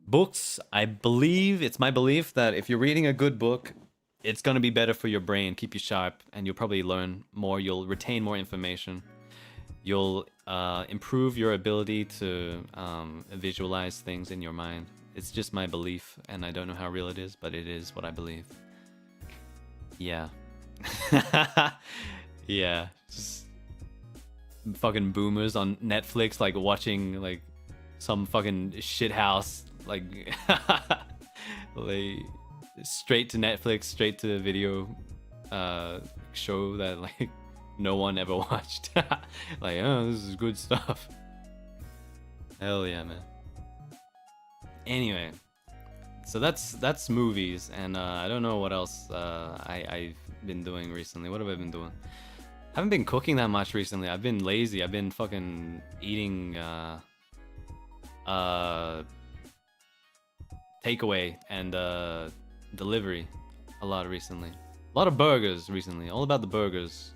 Books, it's my belief that if you're reading a good book, it's going to be better for your brain, keep you sharp, and you'll probably learn more, you'll retain more information. You'll improve your ability to visualize things in your mind. It's just my belief, and I don't know how real it is, but it is what I believe. Yeah. Yeah. Just fucking boomers on Netflix, like watching like some fucking shithouse, like like straight to Netflix, straight to video show that like no one ever watched. Like, oh, this is good stuff. Hell yeah, man. Anyway, So that's movies, and I don't know what else I've been doing recently. What have I been doing? I haven't been cooking that much recently. I've been lazy. I've been fucking eating takeaway and delivery a lot recently. A lot of burgers recently. All about the burgers.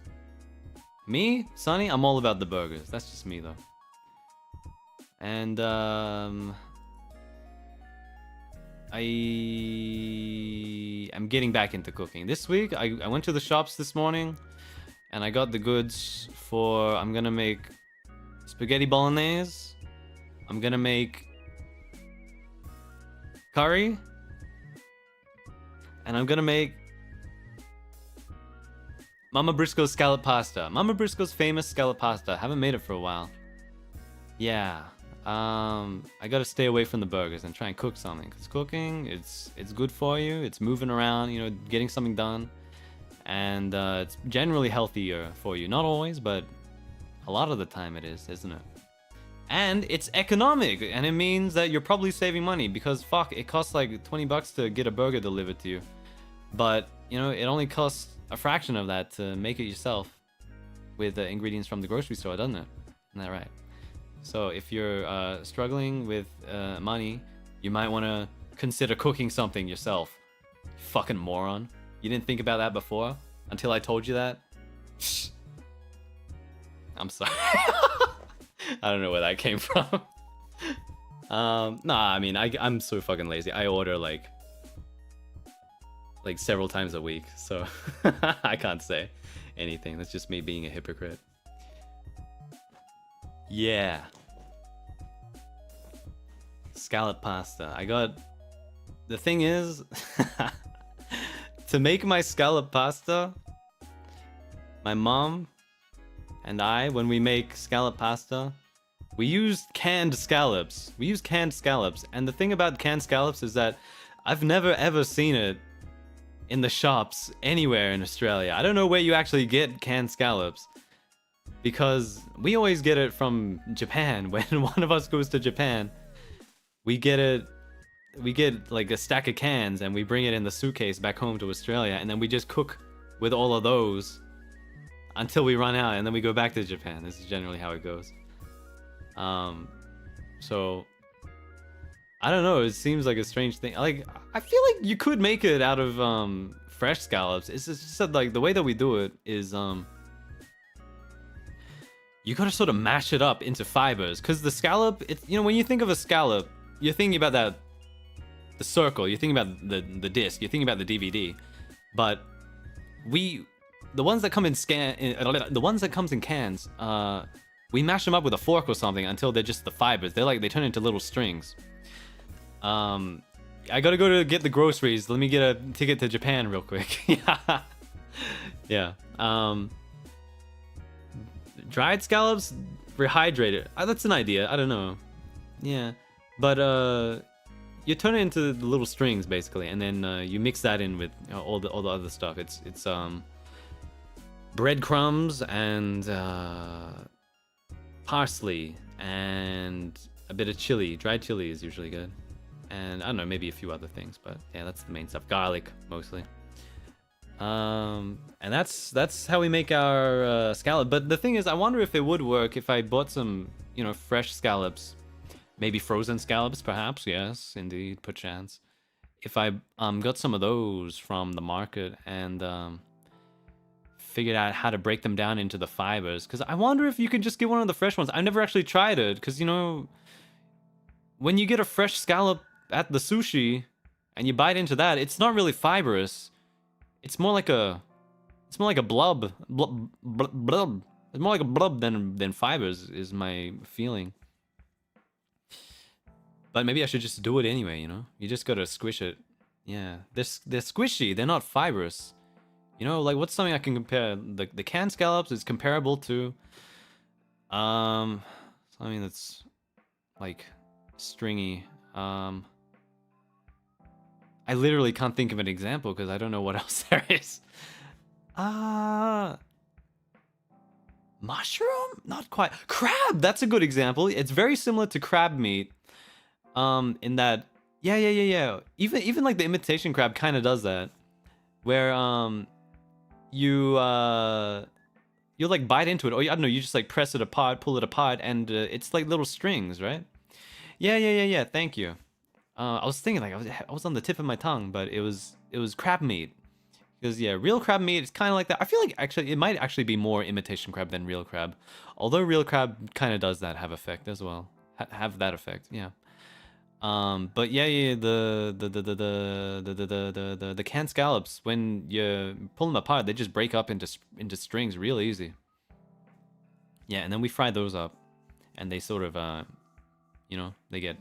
Me, Sonny, I'm all about the burgers. That's just me though. And I am getting back into cooking. This week, I went to the shops this morning, and I got the goods for. I'm gonna make spaghetti bolognese. I'm gonna make curry, and I'm gonna make Mama Brisko's scallop pasta. Mama Brisko's famous scallop pasta. Haven't made it for a while. Yeah. I gotta stay away from the burgers and try and cook something. Cause cooking, it's good for you. It's moving around, you know, getting something done, and it's generally healthier for you. Not always, but a lot of the time it is, isn't it? And it's economic, and it means that you're probably saving money because fuck, it costs like 20 bucks to get a burger delivered to you, but you know, it only costs a fraction of that to make it yourself with the ingredients from the grocery store, doesn't it? Isn't that right? So if you're struggling with money, you might want to consider cooking something yourself. You fucking moron. You didn't think about that before until I told you that? I'm sorry. I don't know where that came from. Nah, I mean, I'm so fucking lazy. I order like several times a week, so I can't say anything. That's just me being a hypocrite. Yeah. Scallop pasta. I got... The thing is, to make my scallop pasta, my mom and I, when we make scallop pasta, we use canned scallops. We use canned scallops. And the thing about canned scallops is that I've never ever seen it in the shops anywhere in Australia. I don't know where you actually get canned scallops, because we always get it from Japan. When one of us goes to Japan, we get like a stack of cans and we bring it in the suitcase back home to Australia, and then we just cook with all of those until we run out, and then we go back to Japan. This is generally how it goes. So I don't know, it seems like a strange thing. Like, I feel like you could make it out of fresh scallops. It's just that, like, the way that we do it is you gotta sort of mash it up into fibers, because the scallop, it's, you know, when you think of a scallop, you're thinking about the circle, you're thinking about the disc, you're thinking about the DVD. But the ones that come in the ones that comes in cans, we mash them up with a fork or something until they're just the fibers. They turn into little strings. I gotta go to get the groceries. Let me get a ticket to Japan real quick. Yeah. Dried scallops, rehydrated. That's an idea. I don't know. Yeah, but you turn it into the little strings basically, and then you mix that in with all the other stuff. It's breadcrumbs and parsley and a bit of chili. Dried chili is usually good, and I don't know, maybe a few other things, but yeah, that's the main stuff. Garlic mostly. And that's how we make our scallop. But the thing is, I wonder if it would work if I bought some, you know, fresh scallops, maybe frozen scallops, perhaps. Yes, indeed, perchance. If I got some of those from the market and figured out how to break them down into the fibers, because I wonder if you can just get one of the fresh ones. I've never actually tried it, because, you know, when you get a fresh scallop at the sushi and you bite into that, it's not really fibrous. It's more like a blub. Blub. It's more like a blub than fibers, is my feeling. But maybe I should just do it anyway, you know? You just gotta squish it. Yeah, they're squishy, they're not fibrous. You know, like, what's something I can compare? The canned scallops is comparable to something that's like stringy. I literally can't think of an example because I don't know what else there is. Mushroom? Not quite. Crab, that's a good example. It's very similar to crab meat. In that, Yeah. Even like the imitation crab kind of does that, where you you'll like bite into it, or I don't know, you just like press it apart, pull it apart, and it's like little strings, right? Yeah. Thank you. I was thinking like I was on the tip of my tongue, but it was crab meat. Because yeah, real crab meat is kind of like that. I feel like actually it might actually be more imitation crab than real crab, although real crab kind of does that have effect as well. Have that effect, yeah. But yeah, the canned scallops, when you pull them apart, they just break up into strings real easy. Yeah, and then we fry those up, and they sort of you know, they get,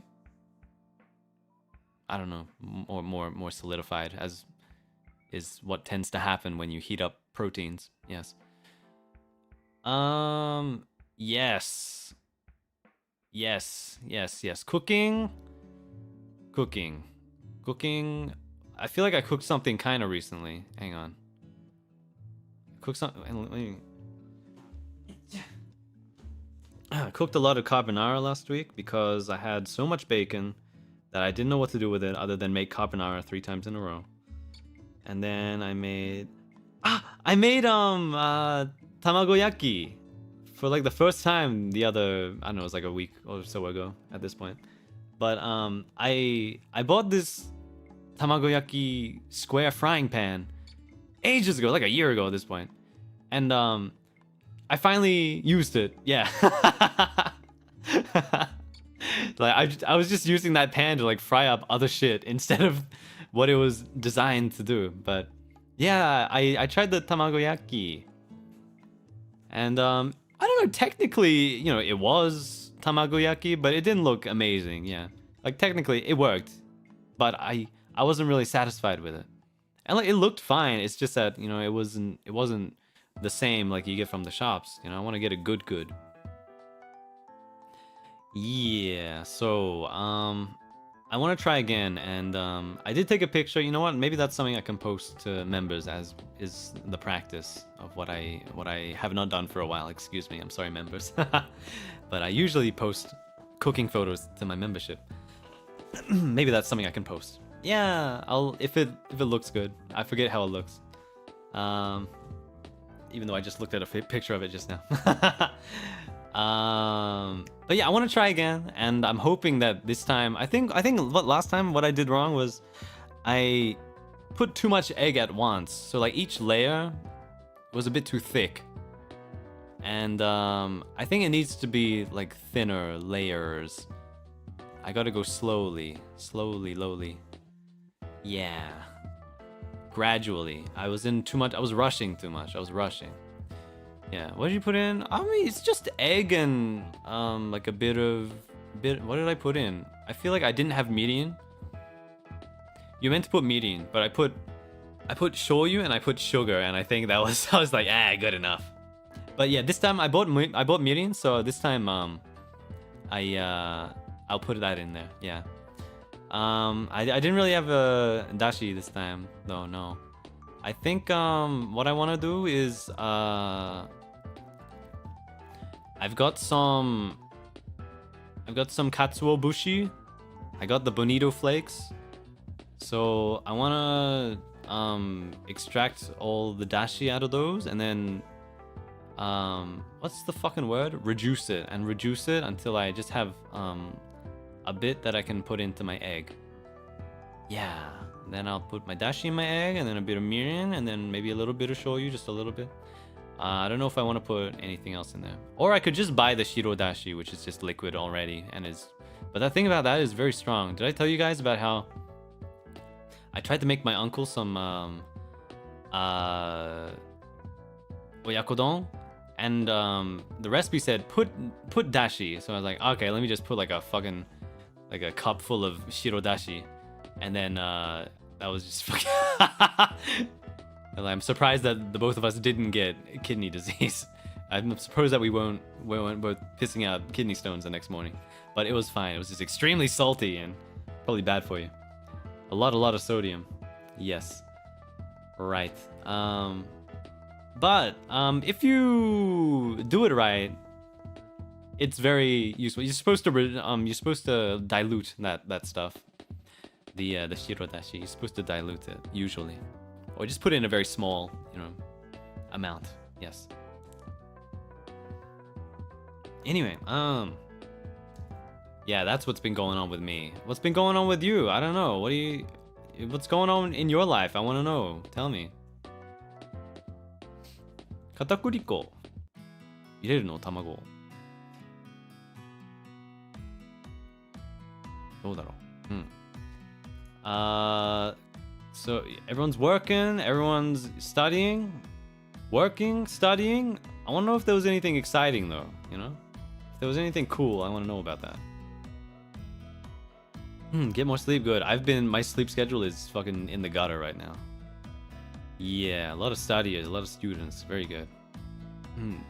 I don't know, more solidified, as is what tends to happen when you heat up proteins. Yes. Yes. Cooking. I feel like I cooked something kind of recently. Hang on. I cooked a lot of carbonara last week because I had so much bacon that I didn't know what to do with it other than make carbonara 3 times in a row. And then I made tamagoyaki for like the first time the other, I don't know, it was like a week or so ago at this point. But I bought this tamagoyaki square frying pan ages ago, like a year ago at this point. And I finally used it. Yeah. Like I was just using that pan to like fry up other shit instead of what it was designed to do. But yeah, I tried the tamagoyaki. And I don't know, technically, you know, it was tamagoyaki, but it didn't look amazing. Yeah. Like technically it worked, but I wasn't really satisfied with it. And like it looked fine. It's just that, you know, it wasn't the same like you get from the shops. You know, I want to get a good. Yeah, so I want to try again, and I did take a picture. You know what? Maybe that's something I can post to members, as is the practice of what I have not done for a while. Excuse me. I'm sorry, members. But I usually post cooking photos to my membership. Maybe that's something I can post. Yeah, I'll if it looks good. I forget how it looks. Even though I just looked at a picture of it just now. But yeah, I want to try again, and I'm hoping that this time, I think last time what I did wrong was I put too much egg at once. So like each layer was a bit too thick. And I think it needs to be like thinner layers. I gotta go slowly. Yeah. Gradually. I was rushing too much. Yeah, what did you put in? I mean, it's just egg and like a bit. What did I put in? I feel like I didn't have median. You meant to put median, but I put shoyu and I put sugar, and I think that was I was like, good enough. But yeah, this time I bought median, so this time I'll put that in there. Yeah. I didn't really have a dashi this time though. No. I think what I want to do is I've got some katsuo bushi. I got the bonito flakes. So I want to extract all the dashi out of those, and then what's the fucking word? Reduce it until I just have a bit that I can put into my egg. Yeah. Then I'll put my dashi in my egg, and then a bit of mirin, and then maybe a little bit of shoyu, just a little bit. I don't know if I want to put anything else in there. Or I could just buy the shiro dashi, which is just liquid already, and is... But the thing about that is very strong. Did I tell you guys about how I tried to make my uncle some oyakodon, and the recipe said put dashi. So I was like, okay, let me just put like a cup full of shiro dashi. And then that was just fucking... I'm surprised that the both of us didn't get kidney disease. I'm surprised that we weren't both pissing out kidney stones the next morning. But it was fine. It was just extremely salty and probably bad for you. A lot of sodium. Yes. Right. But if you do it right, it's very useful. You're supposed to dilute that stuff. the shirodashi. You're supposed to dilute it usually, or just put it in a very small, amount. Yes. Anyway, yeah, that's what's been going on with me. What's been going on with you? I don't know. What's going on in your life? I want to know. Tell me. 片栗粉入れるの卵。どうだろう。So everyone's working, everyone's studying, working, studying. I want to know if there was anything exciting though, If there was anything cool, I want to know about that. Get more sleep, good. My sleep schedule is fucking in the gutter right now. Yeah, a lot of studiers, a lot of students, very good.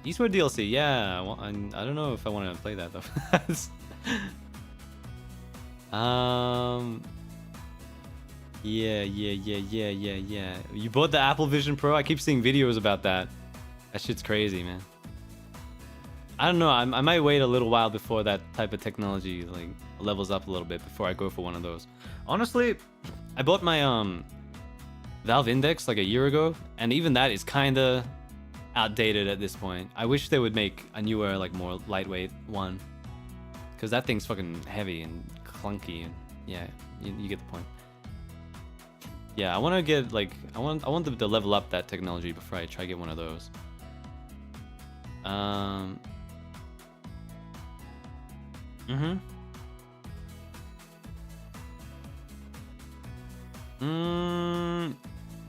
Eastward DLC, yeah, I don't know if I want to play that though. Yeah. You bought the Apple Vision Pro? I keep seeing videos about that. That shit's crazy, man. I don't know. I might wait a little while before that type of technology like levels up a little bit before I go for one of those. Honestly, I bought my Valve Index like a year ago, and even that is kind of outdated at this point. I wish they would make a newer, like more lightweight one, because that thing's fucking heavy and clunky, and yeah, you get the point. Yeah, I want to get like I want them to level up that technology before I try to get one of those.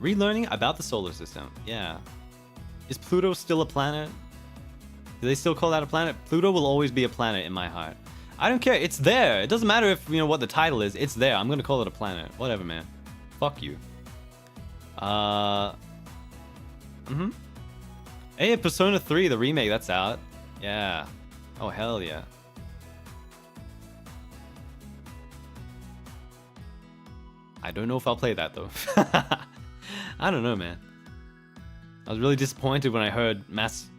Relearning about the solar system. Yeah. Is Pluto still a planet? Do they still call that a planet? Pluto will always be a planet in my heart. I don't care. It's there. It doesn't matter if, what the title is. It's there. I'm going to call it a planet. Whatever, man. Fuck you. Hey, Persona 3, the remake, that's out. Yeah. Oh, hell yeah. I don't know if I'll play that, though. I don't know, man. I was really disappointed when I heard mass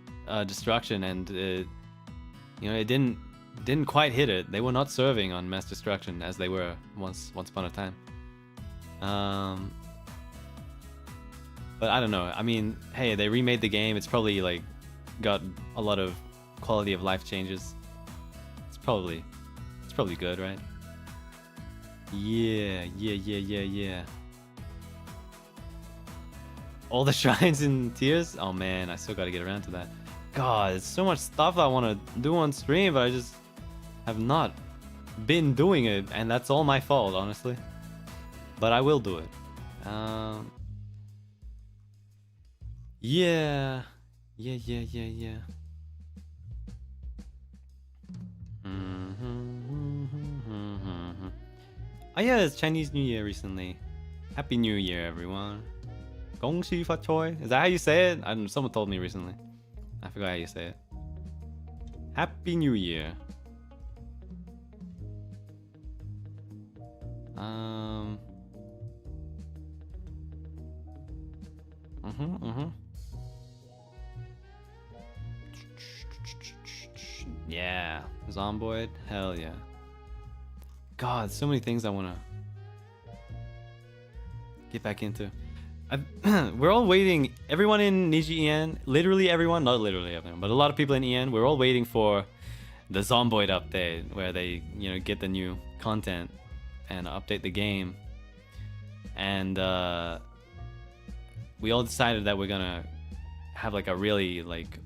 destruction, and it didn't quite hit it. They were not serving on mass destruction as they were once upon a time. But I don't know. I mean, hey, they remade the game. It's probably like got a lot of quality of life changes. It's probably good, right? Yeah. All the shrines in tears? Oh man, I still gotta get around to that. God, there's so much stuff I want to do on stream, but I just have not been doing it, and that's all my fault, honestly. But I will do it. Yeah. Oh yeah, it's Chinese New Year recently. Happy New Year, everyone. Gong Xi Fa Choi. Is that how you say it? I don't know, someone told me recently. I forgot how you say it. Happy New Year. Yeah, Zomboid. Hell yeah. God, so many things I wanna get back into. We're all waiting. Everyone in NIJISANJI, literally everyone, not literally everyone, but a lot of people in EN, we're all waiting for the Zomboid update, where they, get the new content and update the game. And we all decided that we're gonna have like a really like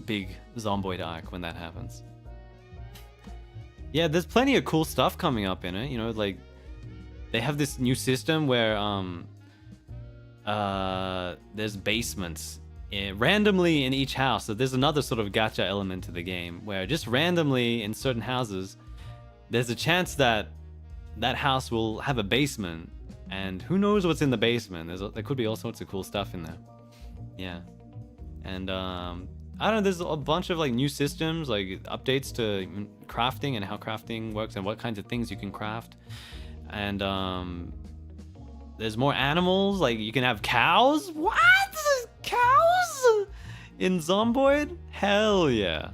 big Zomboid arc when that happens. Yeah, there's plenty of cool stuff coming up in it. Like they have this new system where there's basements randomly in each house. So there's another sort of gacha element to the game where just randomly in certain houses, there's a chance that that house will have a basement, and who knows what's in the basement. There could be all sorts of cool stuff in there. Yeah. And I don't know, there's a bunch of like new systems, like updates to crafting and how crafting works and what kinds of things you can craft. And there's more animals, like you can have cows. What? Cows in Zomboid? Hell yeah.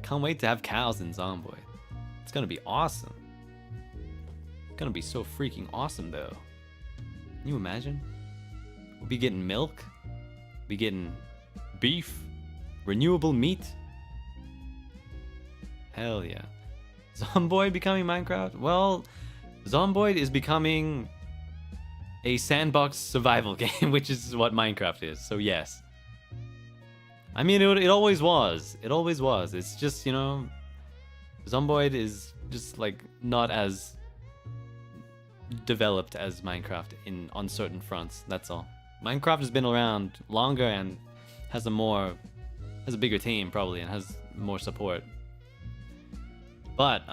Can't wait to have cows in Zomboid. It's gonna be awesome. Gonna be so freaking awesome though. Can you imagine? We'll be getting milk, be getting beef, renewable meat. Hell yeah. Zomboid becoming Minecraft? Well, Zomboid is becoming a sandbox survival game, which is what Minecraft is, so yes. I mean, it always was. It always was. It's just, you know, Zomboid is just like not as developed as Minecraft on certain fronts, that's all. Minecraft has been around longer and has a bigger team probably and has more support. But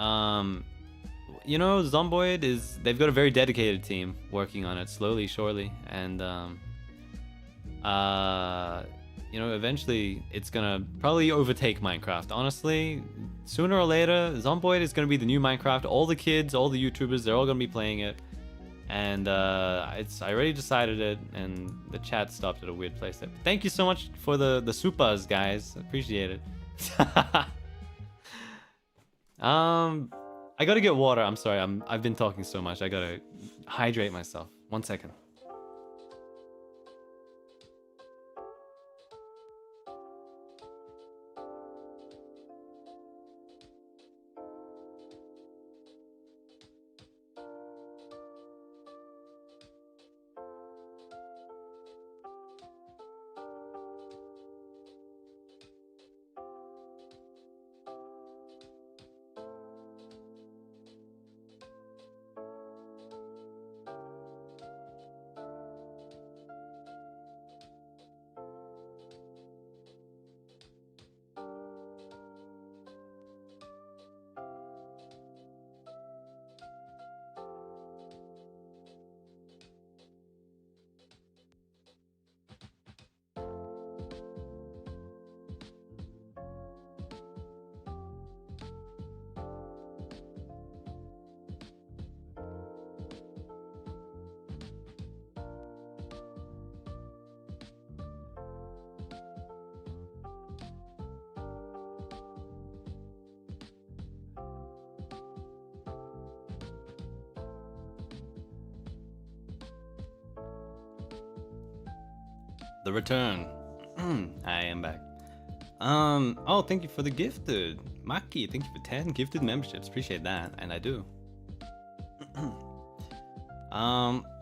you know, Zomboid they've got a very dedicated team working on it slowly, surely, and you know, eventually it's gonna probably overtake Minecraft. Honestly, sooner or later, Zomboid is gonna be the new Minecraft. All the kids, all the YouTubers, they're all gonna be playing it. And I already decided it, and the chat stopped at a weird place there. Thank you so much for the supas, guys. Appreciate it. I gotta get water. I'm sorry. I've been talking so much. I gotta hydrate myself. 1 second. The return. I am back. Oh, thank you for the gifted. Maki, thank you for 10 gifted memberships. Appreciate that, and I do.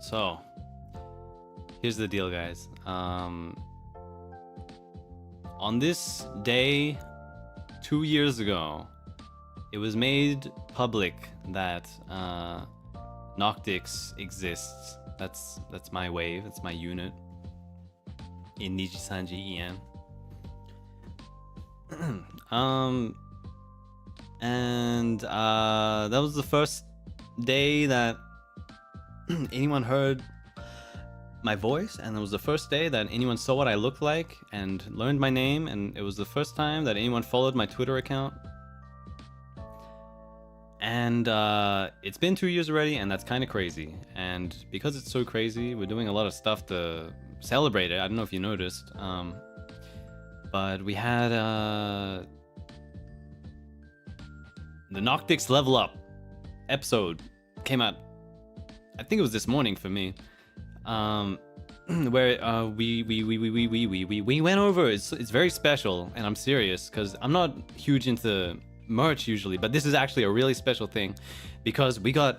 So here's the deal, guys. On this day 2 years ago, it was made public that Noctix exists. That's my wave, that's my unit in NIJISANJI EN. And that was the first day that anyone heard my voice, and it was the first day that anyone saw what I looked like and learned my name, and it was the first time that anyone followed my Twitter account. And it's been 2 years already, and that's kind of crazy. And because it's so crazy, we're doing a lot of stuff to celebrate it. I don't know if you noticed, but we had the Noctix Level Up episode came out. I think it was this morning for me, where we went over. It's very special, and I'm serious because I'm not huge into merch usually, but this is actually a really special thing because we got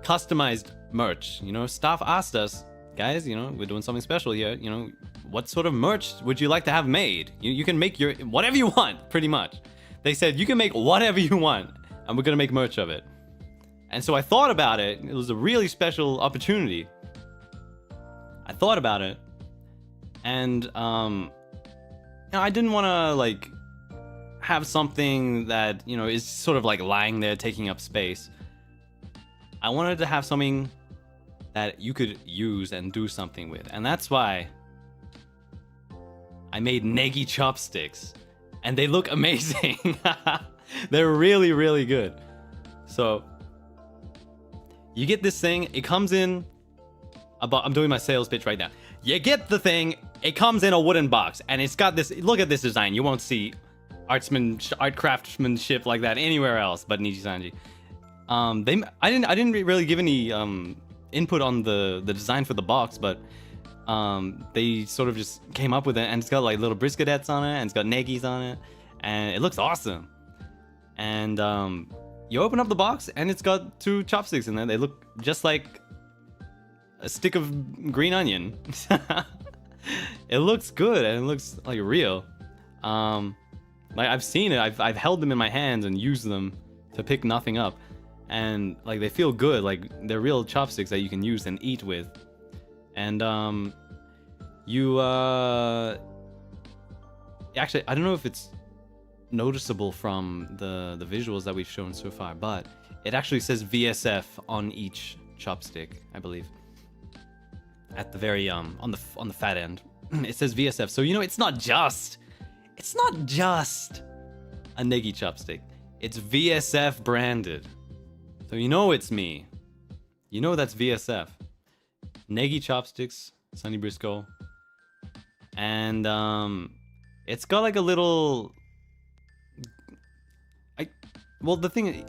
customized merch. You know, staff asked us, guys, you know, we're doing something special here. You know, what sort of merch would you like to have made? You can make your whatever you want, pretty much. They said you can make whatever you want, and we're gonna make merch of it. And so I thought about it. It was a really special opportunity. I thought about it, and you know, I didn't want to like have something that, you know, is sort of like lying there taking up space. I wanted to have something that you could use and do something with, and that's why I made negi chopsticks, and they look amazing. They're really, really good. So you get this thing, it comes in I'm doing my sales pitch right now. You get the thing, it comes in a wooden box, and it's got this, look at this design. You won't see art craftsmanship like that anywhere else but NIJISANJI. I didn't really give any input on the design for the box, but they sort of just came up with it, and it's got like little Briskadets on it, and it's got Negis on it, and it looks awesome. And you open up the box, and it's got 2 chopsticks in there. They look just like a stick of green onion. It looks good, and it looks like real. Like I've seen it. I've held them in my hands and used them to pick nothing up, and like they feel good. Like they're real chopsticks that you can use and eat with. And you actually, I don't know if it's noticeable from the visuals that we've shown so far, but it actually says VSF on each chopstick, I believe. At the very on the fat end, it says VSF. So you know, it's not just a negi chopstick. It's VSF branded. So you know it's me. You know that's VSF. Negi chopsticks, Sonny Brisko. And it's got like a little well, the thing,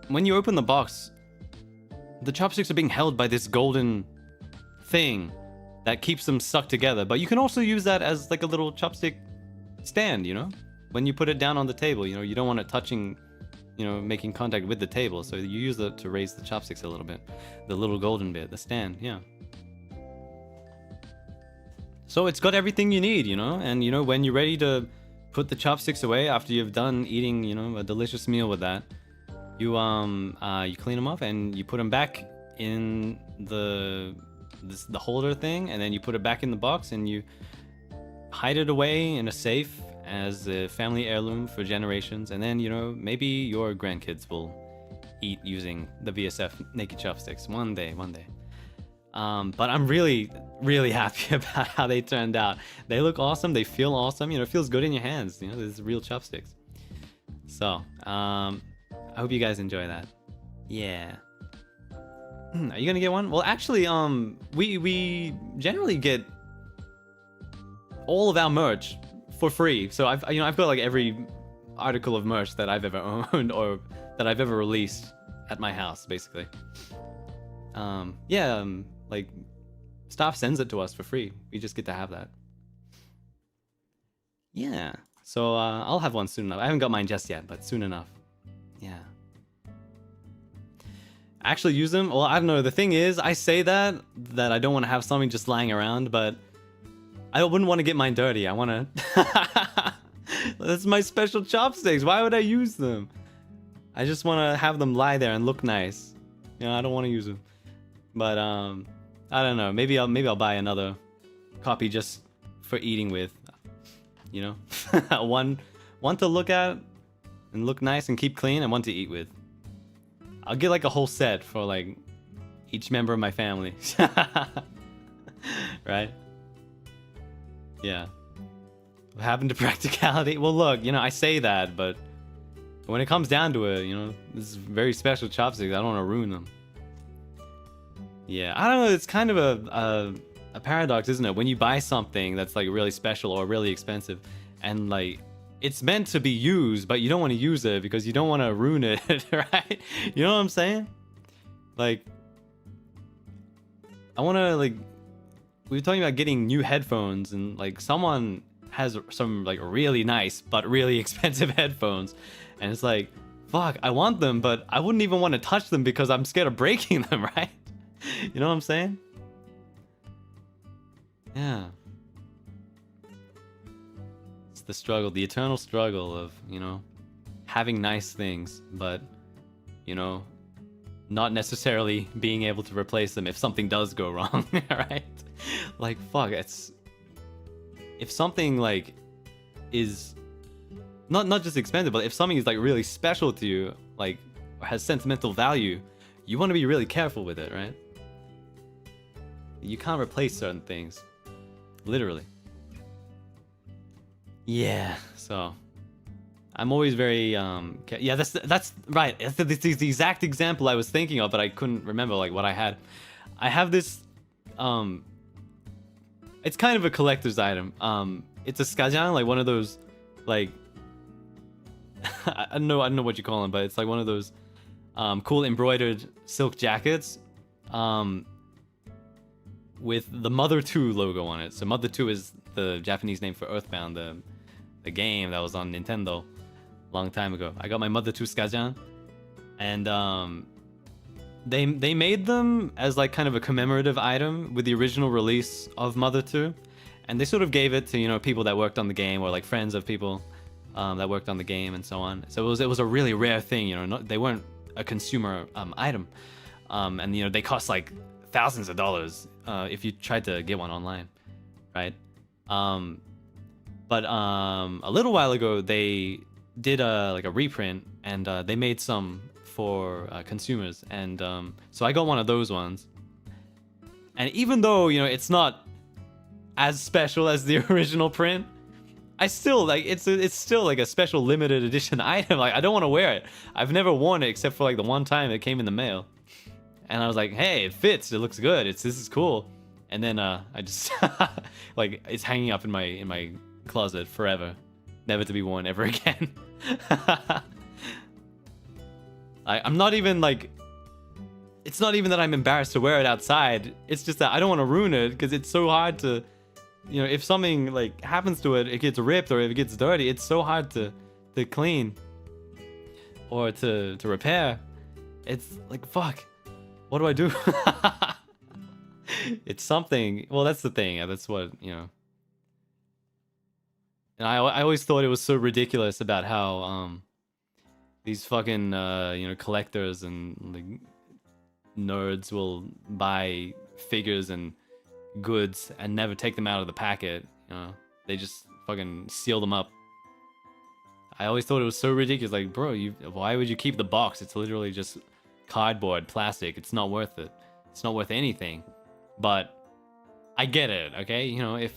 when you open the box, the chopsticks are being held by this golden thing that keeps them stuck together. But you can also use that as like a little chopstick stand, you know? When you put it down on the table, you know, you don't want it touching, you know, making contact with the table. So you use it to raise the chopsticks a little bit. The little golden bit, the stand, yeah. So it's got everything you need, you know? And, you know, when you're ready to put the chopsticks away after you've done eating, you know, a delicious meal with that, you clean them off and you put them back in the holder thing, and then you put it back in the box and you hide it away in a safe as a family heirloom for generations. And then, you know, maybe your grandkids will eat using the VSF naked chopsticks one day. But I'm really happy about how they turned out. They look awesome. They feel awesome. You know, it feels good in your hands. You know, there's real chopsticks. So, I hope you guys enjoy that. Yeah. Are you gonna get one? Well, actually, we generally get all of our merch for free. So I've got like every article of merch that I've ever owned or that I've ever released at my house, basically. Like staff sends it to us for free. We just get to have that. Yeah. So I'll have one soon enough. I haven't got mine just yet, but soon enough. Yeah. Actually use them? Well, I don't know. The thing is, I say that I don't want to have something just lying around, but I wouldn't want to get mine dirty. I want to... That's my special chopsticks. Why would I use them? I just want to have them lie there and look nice. You know, I don't want to use them. But, I don't know. Maybe I'll buy another copy just for eating with. You know? One to look at and look nice and keep clean, and one to eat with. I'll get like a whole set for like each member of my family. Right? Yeah. What happened to practicality? Well, look, you know, I say that, but when it comes down to it, you know, this is very special chopsticks. I don't want to ruin them. Yeah, I don't know. It's kind of a paradox, isn't it? When you buy something that's like really special or really expensive, and like it's meant to be used, but you don't want to use it because you don't want to ruin it, right? You know what I'm saying? Like, I want to like, we were talking about getting new headphones, and like someone has some like really nice but really expensive headphones, and it's like, fuck, I want them, but I wouldn't even want to touch them because I'm scared of breaking them, right? You know what I'm saying? Yeah. It's the struggle, the eternal struggle of, you know, having nice things, but, you know, not necessarily being able to replace them if something does go wrong, right? Like, fuck, it's... If something, like, is... Not just expensive, but if something is, like, really special to you, like, has sentimental value, you want to be really careful with it, right? You can't replace certain things. Literally. Yeah, so... I'm always very, yeah, that's right. That's the exact example I was thinking of, but I couldn't remember, like, what I had. I have this, it's kind of a collector's item. It's a skajang, like one of those, like, I don't know what you call them, but it's like one of those, cool embroidered silk jackets with the Mother 2 logo on it. So Mother 2 is the Japanese name for Earthbound, the game that was on Nintendo a long time ago. I got my Mother 2 Skajan, and they made them as like kind of a commemorative item with the original release of Mother 2, and they sort of gave it to, you know, people that worked on the game or like friends of people that worked on the game and so on. So it was a really rare thing, you know. They weren't a consumer item, and you know, they cost like thousands of dollars if you tried to get one online, right? But a little while ago they did like a reprint, and they made some for consumers, and so I got one of those ones. And even though, you know, it's not as special as the original print, I still like it's still like a special limited edition item. Like, I don't want to wear it. I've never worn it except for like the one time it came in the mail, and I was like, hey, it fits, it looks good, this is cool. And then I just like, it's hanging up in my closet forever, never to be worn ever again. I'm not even like, it's not even that I'm embarrassed to wear it outside, it's just that I don't want to ruin it, because it's so hard to, you know, if something like happens to it, it gets ripped or if it gets dirty, it's so hard to clean or to repair. It's like, fuck, what do I do? It's something. Well, that's the thing. That's what, you know. And I always thought it was so ridiculous about how these fucking you know, collectors and like nerds will buy figures and goods and never take them out of the packet. You know, they just fucking seal them up. I always thought it was so ridiculous. Like, bro, why would you keep the box? It's literally just cardboard, plastic. It's not worth it. It's not worth anything. But I get it, okay? You know, if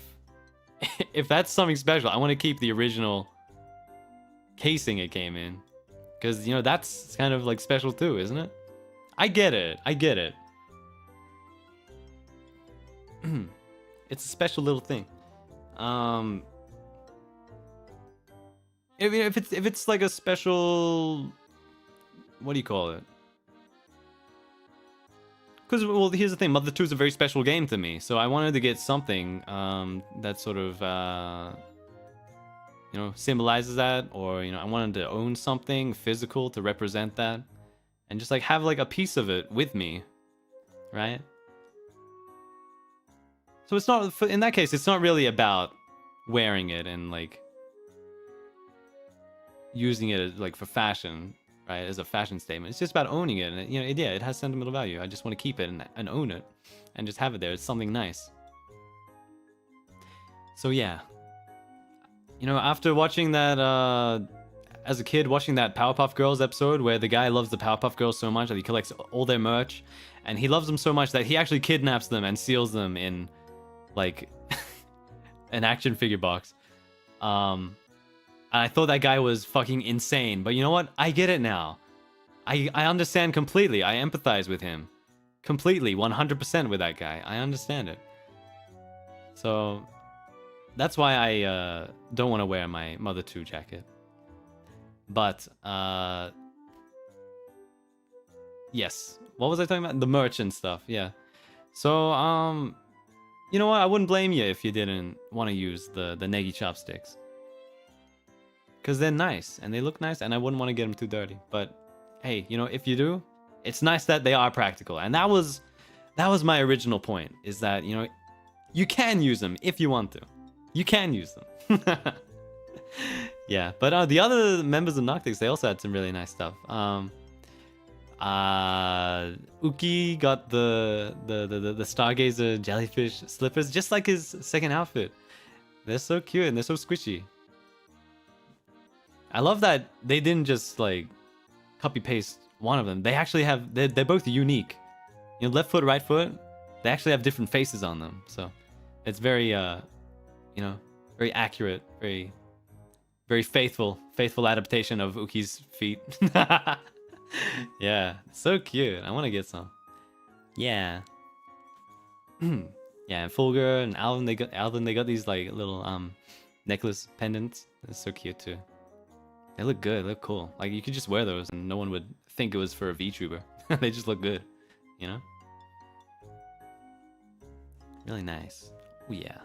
that's something special, I want to keep the original casing it came in, because, you know, that's kind of like special too, isn't it? I get it. I get it. It's a special little thing. If it's like a special, what do you call it? Because, well, here's the thing, Mother 2 is a very special game to me, so I wanted to get something that sort of, you know, symbolizes that, or, you know, I wanted to own something physical to represent that, and just like have like a piece of it with me, right? So it's not, in that case, it's not really about wearing it and like using it like for fashion, right, as a fashion statement. It's just about owning it, and you know, yeah, it has sentimental value. I just want to keep it and own it and just have it there. It's something nice. So yeah, you know, after watching that as a kid, watching that Powerpuff Girls episode where the guy loves the Powerpuff Girls so much that he collects all their merch, and he loves them so much that he actually kidnaps them and seals them in like an action figure box. I thought that guy was fucking insane, but you know what? I get it now. I understand completely. I empathize with him completely, 100% with that guy. I understand it. So that's why I don't want to wear my Mother 2 jacket. But yes, what was I talking about? The merch and stuff. Yeah. So you know what? I wouldn't blame you if you didn't want to use the negi chopsticks, because they're nice and they look nice, and I wouldn't want to get them too dirty. But hey, you know, if you do, it's nice that they are practical. And that was my original point, is that, you know, you can use them if you want to. You can use them. Yeah, but the other members of Noctix, they also had some really nice stuff. Uki got the Stargazer jellyfish slippers, just like his second outfit. They're so cute and they're so squishy. I love that they didn't just like copy paste one of them. They actually have, they're both unique. You know, left foot, right foot, they actually have different faces on them. So it's very, you know, very accurate, very faithful adaptation of Uki's feet. Yeah, so cute. I want to get some. Yeah. Yeah, and Fulgur and Alvin, they got these like little necklace pendants. That's so cute too. They look good, they look cool. Like, you could just wear those and no one would think it was for a VTuber. They just look good, you know? Really nice. Oh yeah.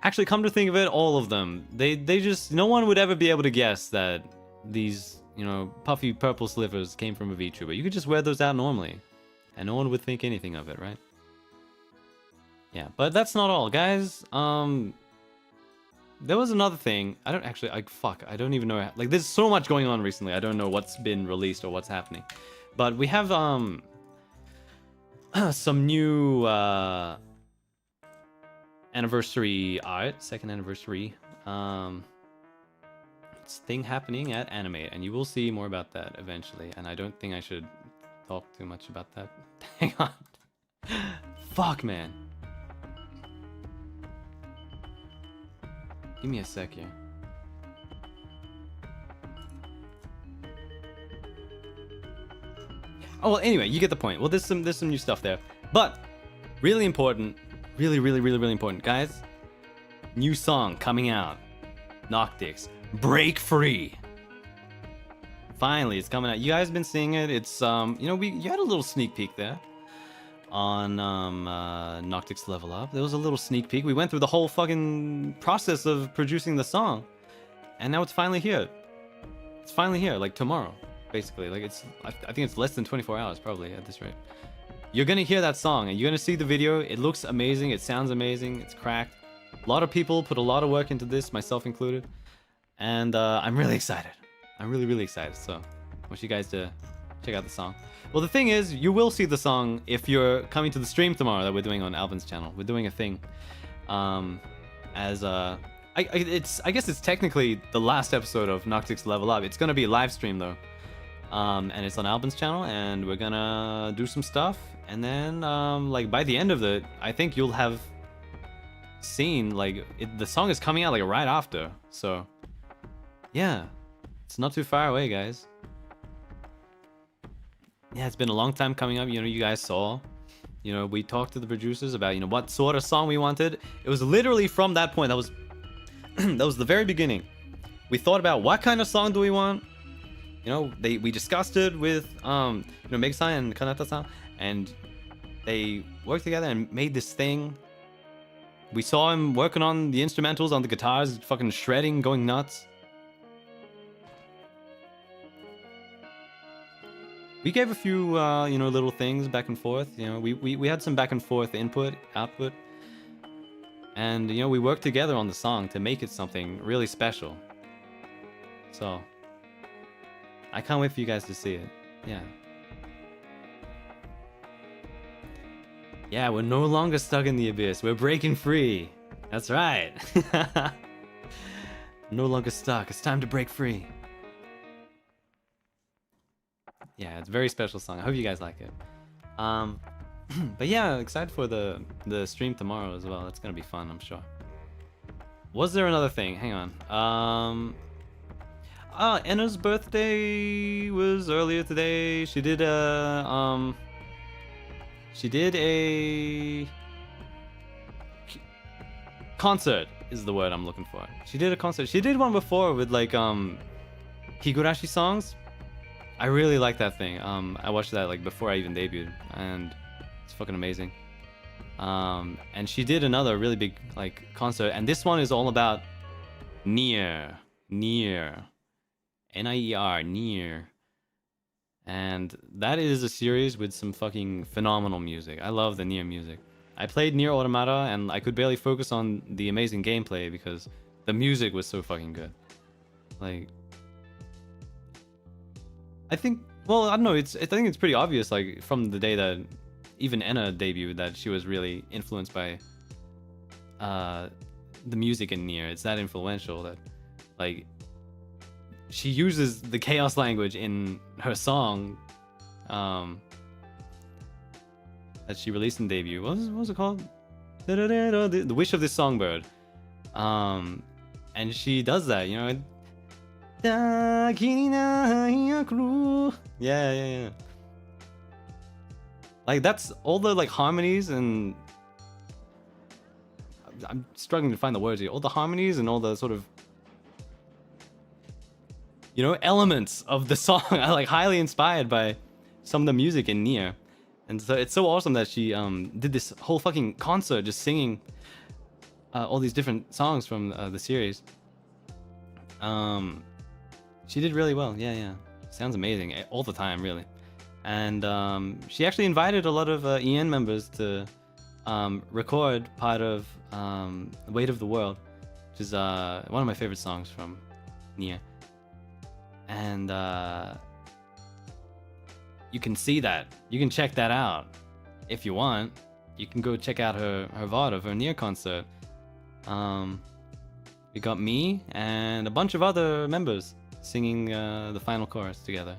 Actually, come to think of it, all of them, they just, no one would ever be able to guess that these, you know, puffy purple slivers came from a VTuber. You could just wear those out normally, and no one would think anything of it, right? Yeah, but that's not all, guys. There was another thing. I don't actually, I don't even know. Like, there's so much going on recently. I don't know what's been released or what's happening. But we have, some new, anniversary art, second anniversary, thing happening at Animate, and you will see more about that eventually. And I don't think I should talk too much about that. Hang on. Fuck, man. Give me a sec here. Oh, well, anyway, you get the point. Well, there's some new stuff there. But really important, really important, guys. New song coming out. Noctix, Break Free. Finally, it's coming out. You guys been seeing it? It's you know, you had a little sneak peek there on Noctix Level Up. There was a little sneak peek. We went through the whole fucking process of producing the song, and now it's finally here. It's finally here, like tomorrow, basically. Like it's, I think it's less than 24 hours probably at this rate. You're gonna hear that song and you're gonna see the video. It looks amazing. It sounds amazing. It's cracked. A lot of people put a lot of work into this, myself included, and I'm really excited. I'm really excited. So I want you guys to check out the song. Well, the thing is, you will see the song if you're coming to the stream tomorrow that we're doing on Alvin's channel. We're doing a thing, as I guess it's technically the last episode of Noctix Level Up. It's gonna be a live stream though, and it's on Alvin's channel, and we're gonna do some stuff, and then like by the end of it, I think you'll have seen like the song is coming out like right after. So yeah, it's not too far away, guys. Yeah, it's been a long time coming up. You know, you guys saw, you know, we talked to the producers about, you know, what sort of song we wanted. It was literally from that point. That was that was the very beginning. We thought about what kind of song do we want. You know, we discussed it with you know, Meg-san and Kanata-san, and they worked together and made this thing. We saw him working on the instrumentals, on the guitars, fucking shredding, going nuts. We gave a few, you know, little things back and forth. You know, we had some back and forth input, output. And, you know, we worked together on the song to make it something really special. So, I can't wait for you guys to see it. Yeah. Yeah, we're no longer stuck in the abyss. We're breaking free. That's right. No longer stuck. It's time to break free. Yeah, it's a very special song. I hope you guys like it. But yeah, excited for the stream tomorrow as well. It's gonna be fun, I'm sure. Was there another thing? Hang on. Enna's birthday was earlier today. She did a concert is the word I'm looking for. She did a concert. She did one before with like Higurashi songs. I really like that thing. I watched that like before I even debuted, and it's fucking amazing. And she did another really big like concert, and this one is all about Nier, N-I-E-R, Nier. And that is a series with some fucking phenomenal music. I love the Nier music. I played Nier Automata, and I could barely focus on the amazing gameplay because the music was so fucking good. Like, I think, well, I don't know, I think it's pretty obvious, like, from the day that even Enna debuted, that she was really influenced by the music in Nier. It's that influential that, like, she uses the chaos language in her song that she released in debut. What was it called? The Wish of the Songbird. And she does that, you know. Yeah. Like, that's all the like harmonies, and I'm struggling to find the words here. All the harmonies and all the sort of, you know, elements of the song. I like highly inspired by some of the music in Nier. And so it's so awesome that she did this whole fucking concert just singing all these different songs from the series. She did really well. Yeah. Sounds amazing all the time, really. And she actually invited a lot of EN members to record part of Weight of the World, which is one of my favorite songs from Nier. And you can see that. You can check that out if you want. You can go check out her VOD of her Nier concert. We got me and a bunch of other members singing the final chorus together.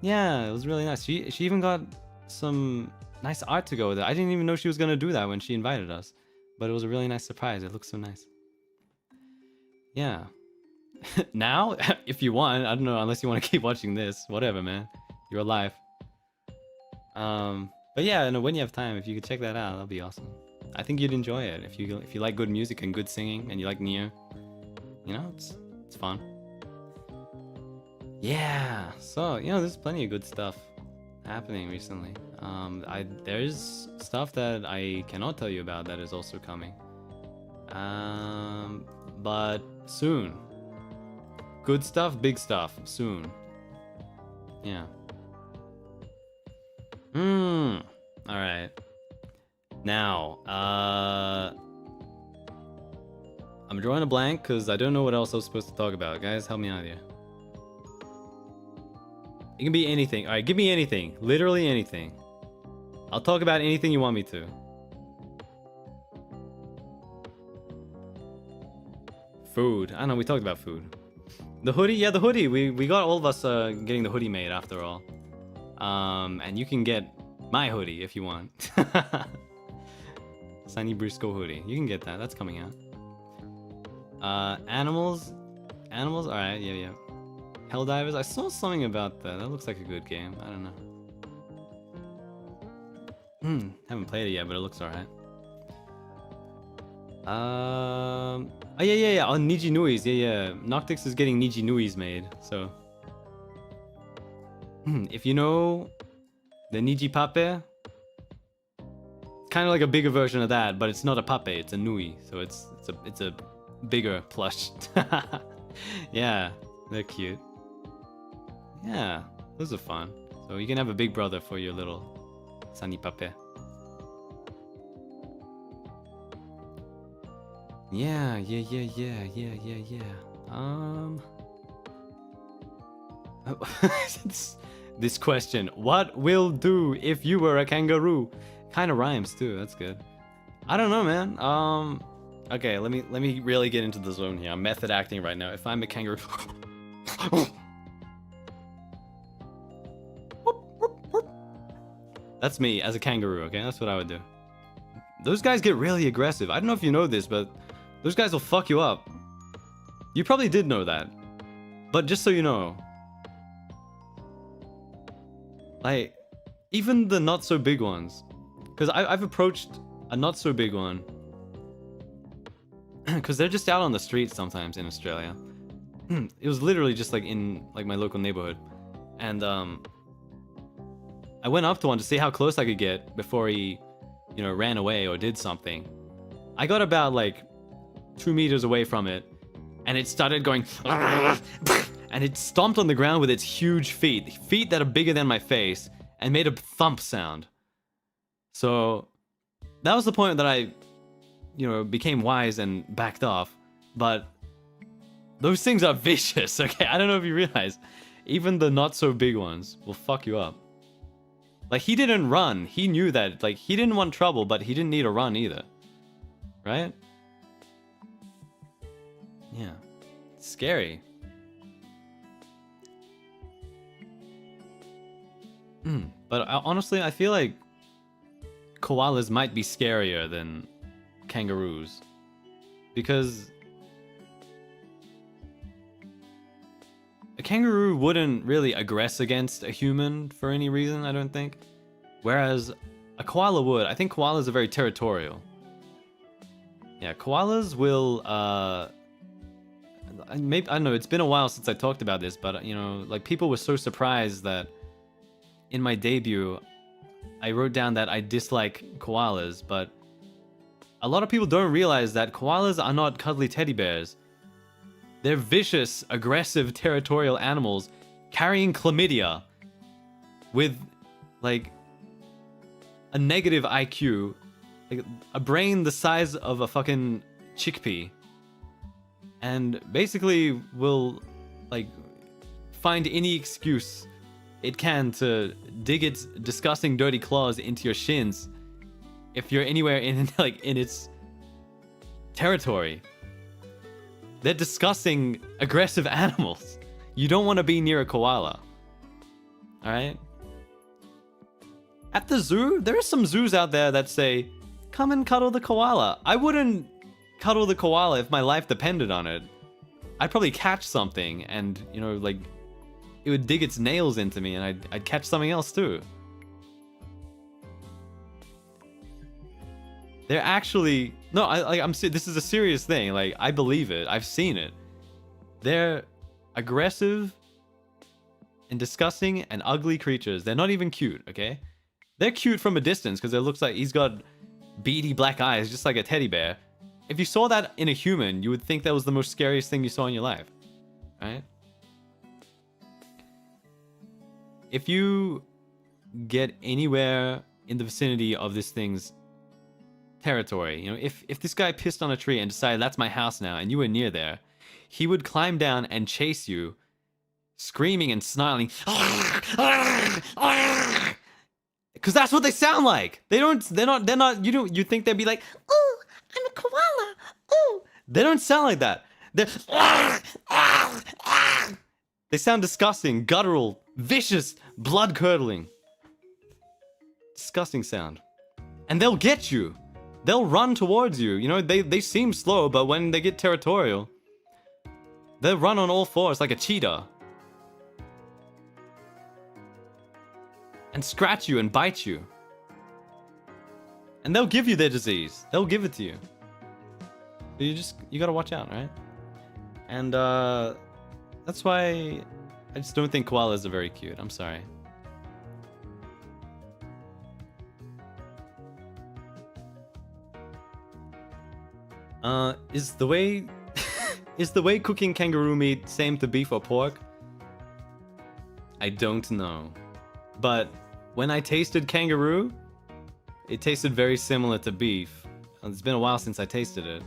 Yeah, it was really nice. She even got some nice art to go with it. I didn't even know she was gonna do that when she invited us, but it was a really nice surprise. It looks so nice. Yeah. Now, if you want, I don't know, unless you want to keep watching this, whatever, man. You're alive. But yeah, no, when you have time, if you could check that out, that'll be awesome. I think you'd enjoy it if you like good music and good singing and you like Nier. You know, it's fun. Yeah, so you know, there's plenty of good stuff happening recently. There's stuff that I cannot tell you about that is also coming. But soon. Good stuff, big stuff, soon. Yeah. Alright. Now, I'm drawing a blank because I don't know what else I was supposed to talk about. Guys, help me out here. It can be anything. Alright, give me anything. Literally anything. I'll talk about anything you want me to. Food. I don't know, we talked about food. The hoodie? Yeah, the hoodie. We got all of us getting the hoodie made after all. And you can get my hoodie if you want. Sunny Brisko hoodie. You can get that. That's coming out. Animals? Alright, yeah. Helldivers? I saw something about that. That looks like a good game. I don't know. Haven't played it yet, but it looks alright. Oh, yeah. On Niji Nuis. Yeah. Noctix is getting Niji Nuis made, so. If you know the Niji Pape, kind of like a bigger version of that, but it's not a Pape, it's a Nui, so it's a bigger plush. Yeah, they're cute. Yeah, those are fun. So you can have a big brother for your little Sunny Pape. Yeah. This question, what will do if you were a kangaroo? Kind of rhymes too. That's good. I don't know, man. Okay, let me really get into the zone here. I'm method acting right now. If I'm a kangaroo, that's me as a kangaroo. Okay, that's what I would do. Those guys get really aggressive. I don't know if you know this, but those guys will fuck you up. You probably did know that, but just so you know. Like, even the not so big ones, because I've approached a not so big one, because they're just out on the streets sometimes in Australia. It was literally just like in like my local neighborhood, and I went up to one to see how close I could get before he, you know, ran away or did something. I got about like 2 meters away from it, and it started going. And it stomped on the ground with its huge feet that are bigger than my face, and made a thump sound. So that was the point that I, you know, became wise and backed off. But those things are vicious, okay? I don't know if you realize, even the not so big ones will fuck you up. Like, he didn't run. He knew that, like, he didn't want trouble, but he didn't need to run either. Right? Yeah. It's scary. But honestly, I feel like koalas might be scarier than kangaroos, because a kangaroo wouldn't really aggress against a human for any reason, I don't think, whereas a koala would. I think koalas are very territorial. Yeah, koalas will maybe I don't know. It's been a while since I talked about this, but you know, like people were so surprised that in my debut, I wrote down that I dislike koalas, but a lot of people don't realize that koalas are not cuddly teddy bears. They're vicious, aggressive, territorial animals carrying chlamydia with like a negative IQ, like a brain the size of a fucking chickpea, and basically will like find any excuse it can to dig its disgusting dirty claws into your shins if you're anywhere in like in its territory. They're disgusting, aggressive animals. You don't want to be near a koala. Alright? At the zoo, there are some zoos out there that say, come and cuddle the koala. I wouldn't cuddle the koala if my life depended on it. I'd probably catch something and, you know, like, it would dig its nails into me and I'd catch something else too. They're actually... No, this is a serious thing. Like, I believe it. I've seen it. They're aggressive and disgusting and ugly creatures. They're not even cute, okay? They're cute from a distance because it looks like he's got beady black eyes just like a teddy bear. If you saw that in a human, you would think that was the most scariest thing you saw in your life. Right? If you get anywhere in the vicinity of this thing's territory, you know, if this guy pissed on a tree and decided that's my house now and you were near there, he would climb down and chase you, screaming and snarling. Because that's what they sound like. They're not, you think they'd be like, oh, I'm a koala, oh. They don't sound like that. They sound disgusting, guttural, vicious, blood-curdling. Disgusting sound. And they'll get you. They'll run towards you. You know, they seem slow, but when they get territorial, they'll run on all fours like a cheetah. And scratch you and bite you. And they'll give you their disease. They'll give it to you. But you gotta watch out, right? And that's why I just don't think koalas are very cute. I'm sorry. Is the way cooking kangaroo meat same to beef or pork? I don't know. But when I tasted kangaroo, it tasted very similar to beef. It's been a while since I tasted it.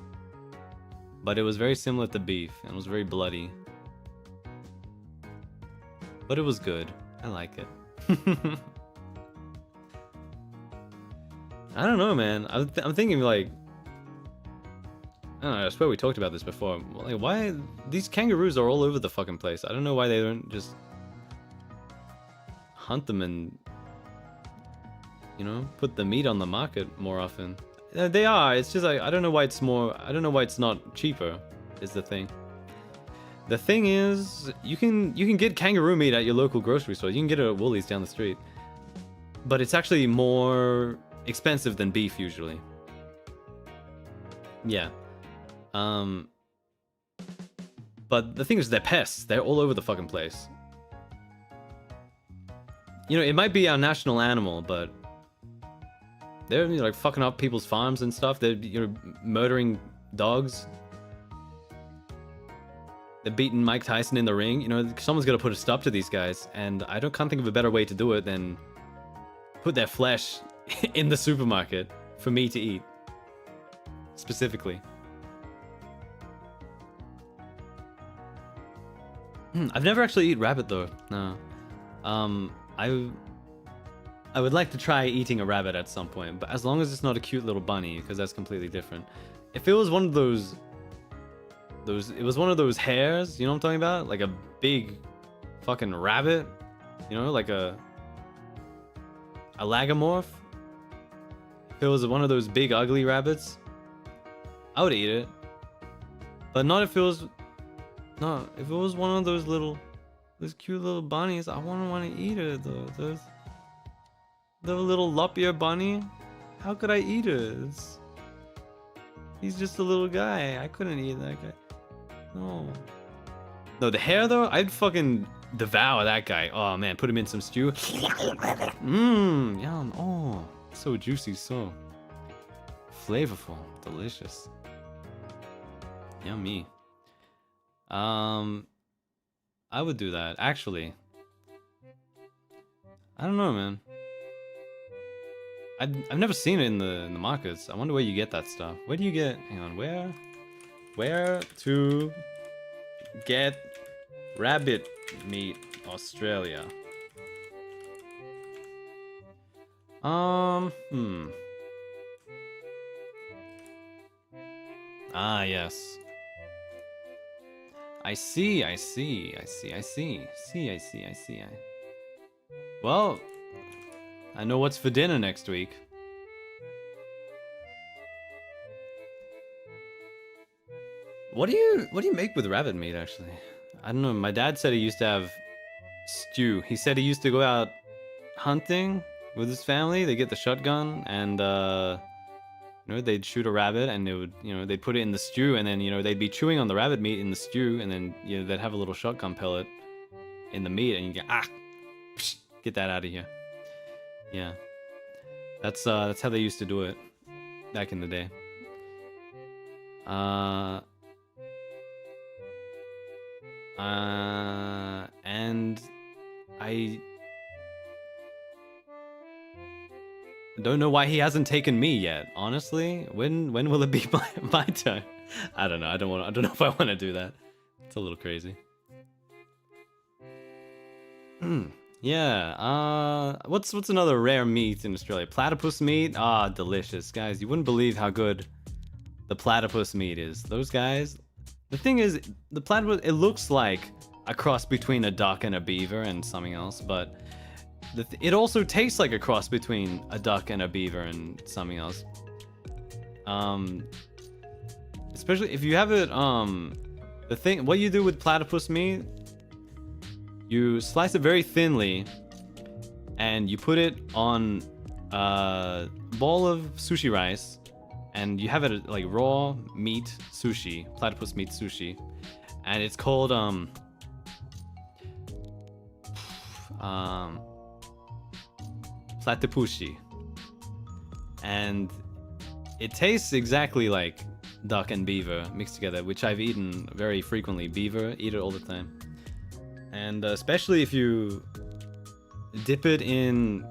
But it was very similar to beef, and it was very bloody. But it was good. I like it. I don't know, man. I'm thinking like... I don't know, I swear we talked about this before. Like, why... These kangaroos are all over the fucking place. I don't know why they don't just... hunt them and... you know, put the meat on the market more often. They are, it's just like, I don't know why it's more... I don't know why it's not cheaper, is the thing. The thing is, you can get kangaroo meat at your local grocery store. You can get it at Woolies down the street. But it's actually more expensive than beef, usually. Yeah. But the thing is, they're pests. They're all over the fucking place. You know, it might be our national animal, but they're, you know, like fucking up people's farms and stuff. They're, you know, murdering dogs. They're beating Mike Tyson in the ring. You know, someone's got to put a stop to these guys, and I can't think of a better way to do it than put their flesh in the supermarket for me to eat, specifically. I've never actually eaten rabbit though. No. I would like to try eating a rabbit at some point, but as long as it's not a cute little bunny, because that's completely different. If it was one of those, it was one of those hares, you know what I'm talking about? Like a big fucking rabbit, you know, like a lagomorph. If it was one of those big ugly rabbits, I would eat it. But not if it was, no, if it was one of those cute little bunnies, I wouldn't want to eat it though. The little lop-ear bunny, how could I eat it? He's just a little guy. I couldn't eat that guy. No. No, the hair though, I'd fucking devour that guy. Oh man, put him in some stew. Mmm, yum. Oh, so juicy, so flavorful, delicious. Yummy. I would do that, actually. I don't know, man. I've never seen it in the markets. I wonder where you get that stuff. Where do you get? Hang on, where to get rabbit meat, Australia? Ah, yes. I see. Well, I know what's for dinner next week. What do you make with rabbit meat, actually? I don't know. My dad said he used to have stew. He said he used to go out hunting with his family. They get the shotgun and you know, they'd shoot a rabbit and they would, you know, they'd put it in the stew and then, you know, they'd be chewing on the rabbit meat in the stew and then, you know, they'd have a little shotgun pellet in the meat and you get, psh, get that out of here. Yeah. That's how they used to do it back in the day. And I don't know why he hasn't taken me yet. Honestly, when will it be my turn? I don't know. I don't know if I want to do that. It's a little crazy. Yeah. What's another rare meat in Australia? Platypus meat. Ah, delicious, guys. You wouldn't believe how good the platypus meat is. Those guys. The thing is, the platypus, it looks like a cross between a duck and a beaver and something else, but it also tastes like a cross between a duck and a beaver and something else. Especially if you have it, what you do with platypus meat, you slice it very thinly and you put it on a bowl of sushi rice and you have it like raw meat sushi, platypus meat sushi, and it's called platypushi, and it tastes exactly like duck and beaver mixed together, which I've eaten very frequently. Beaver, eat it all the time, and especially if you dip it in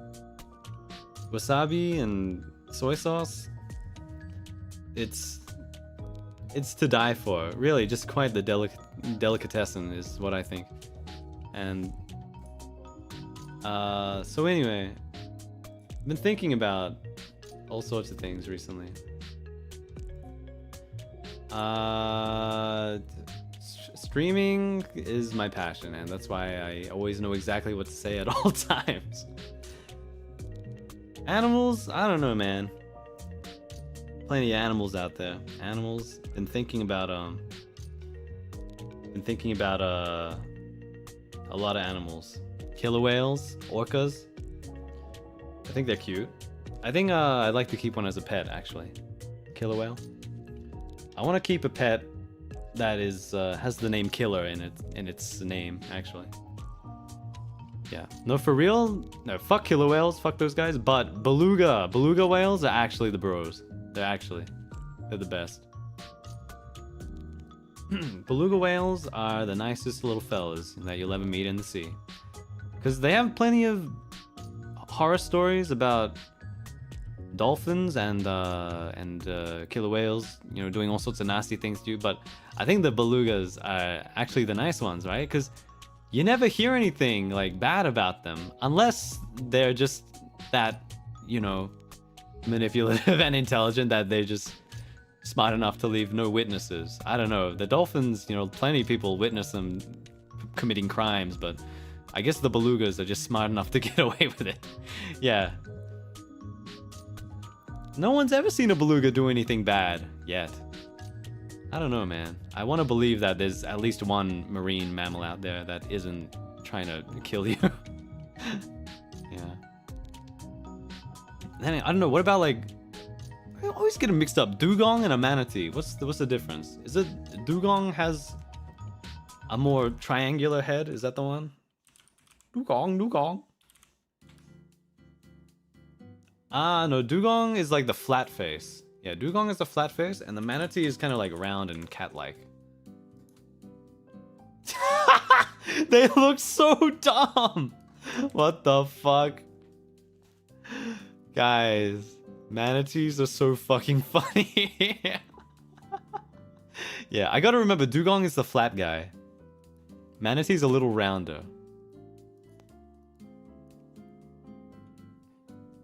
wasabi and soy sauce, it's to die for. Really, just quite the delicatessen is what I think. And so anyway, I've been thinking about all sorts of things recently. Streaming is my passion, and that's why I always know exactly what to say at all times. Animals, I don't know, man. Plenty of animals out there. Animals. Been thinking about a lot of animals. Killer whales, orcas. I think they're cute. I think I'd like to keep one as a pet, actually. Killer whale. I want to keep a pet that is has the name killer in its name, actually. Yeah. No, for real. No, fuck killer whales. Fuck those guys. But beluga whales are actually the bros. They're the best. Beluga whales are the nicest little fellas that you'll ever meet in the sea. Because they have plenty of horror stories about dolphins and killer whales, you know, doing all sorts of nasty things to you. But I think the belugas are actually the nice ones, right? Because you never hear anything like bad about them unless they're just that, you know, manipulative and intelligent, that they're just smart enough to leave no witnesses. I don't know. The dolphins, you know, plenty of people witness them committing crimes, but I guess the belugas are just smart enough to get away with it. Yeah. No one's ever seen a beluga do anything bad yet. I don't know, man. I want to believe that there's at least one marine mammal out there that isn't trying to kill you. Yeah. Then I don't know. What about, like, I always get them mixed up. Dugong and a manatee. What's the difference? Is it dugong has a more triangular head. Is that the one? Dugong, dugong. Ah, no, dugong is like the flat face. Yeah, dugong is the flat face, and the manatee is kind of like round and cat-like. They look so dumb. What the fuck? Guys, manatees are so fucking funny. Yeah, I gotta remember, dugong is the flat guy. Manatee's a little rounder.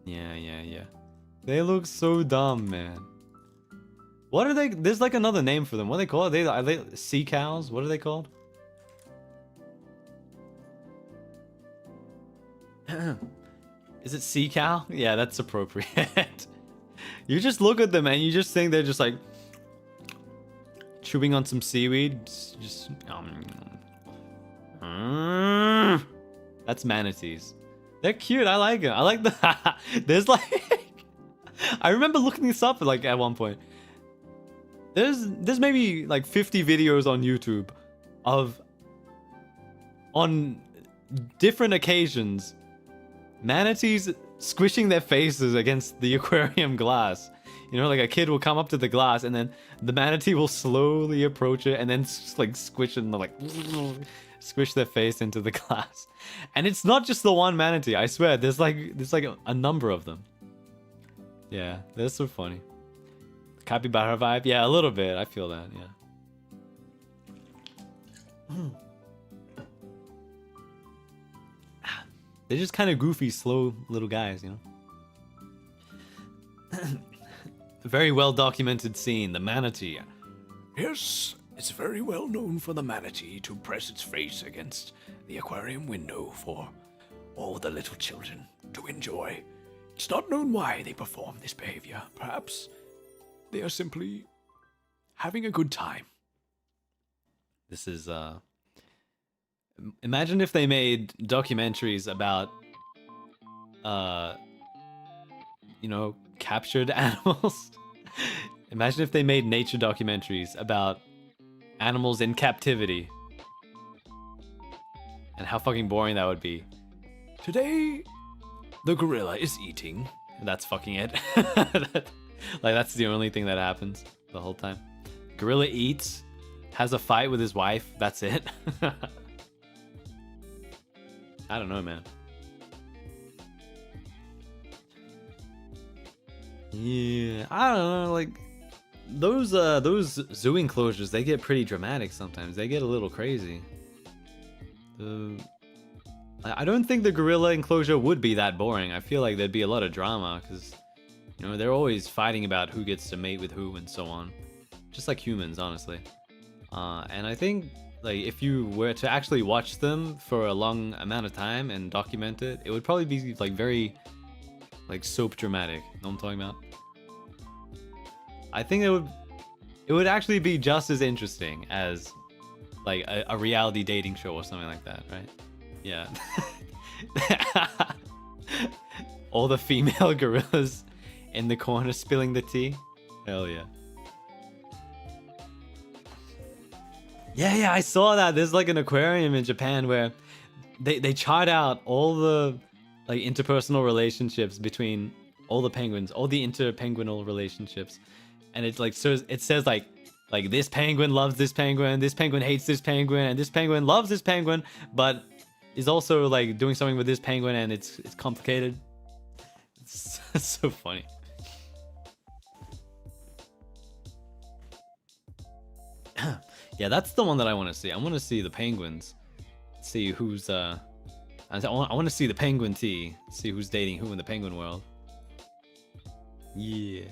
Yeah. They look so dumb, man. What are they? There's like another name for them. What are they called? Are they sea cows? What are they called? Is it sea cow? Yeah, that's appropriate. You just look at them and you just think they're just like chewing on some seaweed. Just that's manatees. They're cute. I like it. I like the. There's like. I remember looking this up like at one point. There's maybe like 50 videos on YouTube of on different occasions manatees squishing their faces against the aquarium glass. You know, like a kid will come up to the glass and then the manatee will slowly approach it and then like squish it and like squish their face into the glass. And it's not just the one manatee, I swear. There's like a number of them. Yeah, they're so funny. Capybara vibe? Yeah, a little bit. I feel that, yeah. They're just kind of goofy, slow little guys, you know? A very well documented scene, the manatee. Yes, it's very well known for the manatee to press its face against the aquarium window for all the little children to enjoy. It's not known why they perform this behavior. Perhaps they are simply having a good time. This is, imagine if they made documentaries about, you know, captured animals. Imagine if they made nature documentaries about animals in captivity. And how fucking boring that would be. Today, the gorilla is eating. That's fucking it. Like, that's the only thing that happens the whole time. Gorilla eats, has a fight with his wife, that's it. I don't know, man. Yeah, I don't know, like those zoo enclosures, they get pretty dramatic sometimes. They get a little crazy. I don't think the gorilla enclosure would be that boring. I feel like there'd be a lot of drama because, you know, they're always fighting about who gets to mate with who and so on. Just like humans, honestly. And I think, like, if you were to actually watch them for a long amount of time and document it, it would probably be, like, very, like, soap dramatic. You know what I'm talking about? I think it would actually be just as interesting as, like, a reality dating show or something like that, right? Yeah. All the female gorillas in the corner spilling the tea. Hell yeah. Yeah, I saw that. There's like an aquarium in Japan where they chart out all the like interpersonal relationships between all the penguins, all the interpenguinal relationships, and it's like, so it says like this penguin loves this penguin hates this penguin, and this penguin loves this penguin, but is also like doing something with this penguin, and it's complicated. It's so funny. Yeah, that's the one that I want to see. I want to see the penguins. See who's I want to see the penguin tea. See who's dating who in the penguin world. Yeah.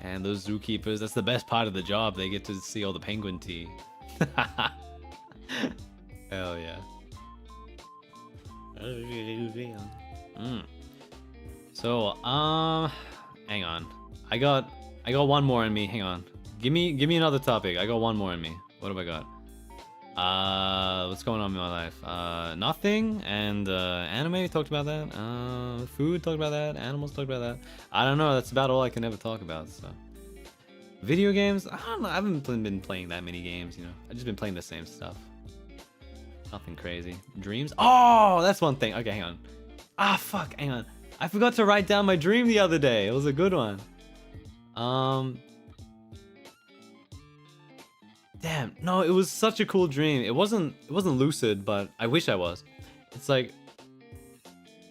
And those zookeepers, that's the best part of the job. They get to see all the penguin tea. Hell yeah. So, hang on. I got one more in me. Hang on. Give me another topic. I got one more in me. What have I got? What's going on in my life? Nothing. And anime, talked about that. Food, talked about that. Animals, talked about that. I don't know. That's about all I can ever talk about. So, video games. I don't know. I haven't been playing that many games. You know, I've just been playing the same stuff. Nothing crazy. Dreams? Oh, that's one thing. Okay, hang on. Ah, fuck, hang on. I forgot to write down my dream the other day. It was a good one. Damn, no, it was such a cool dream. It wasn't lucid, but I wish I was. It's like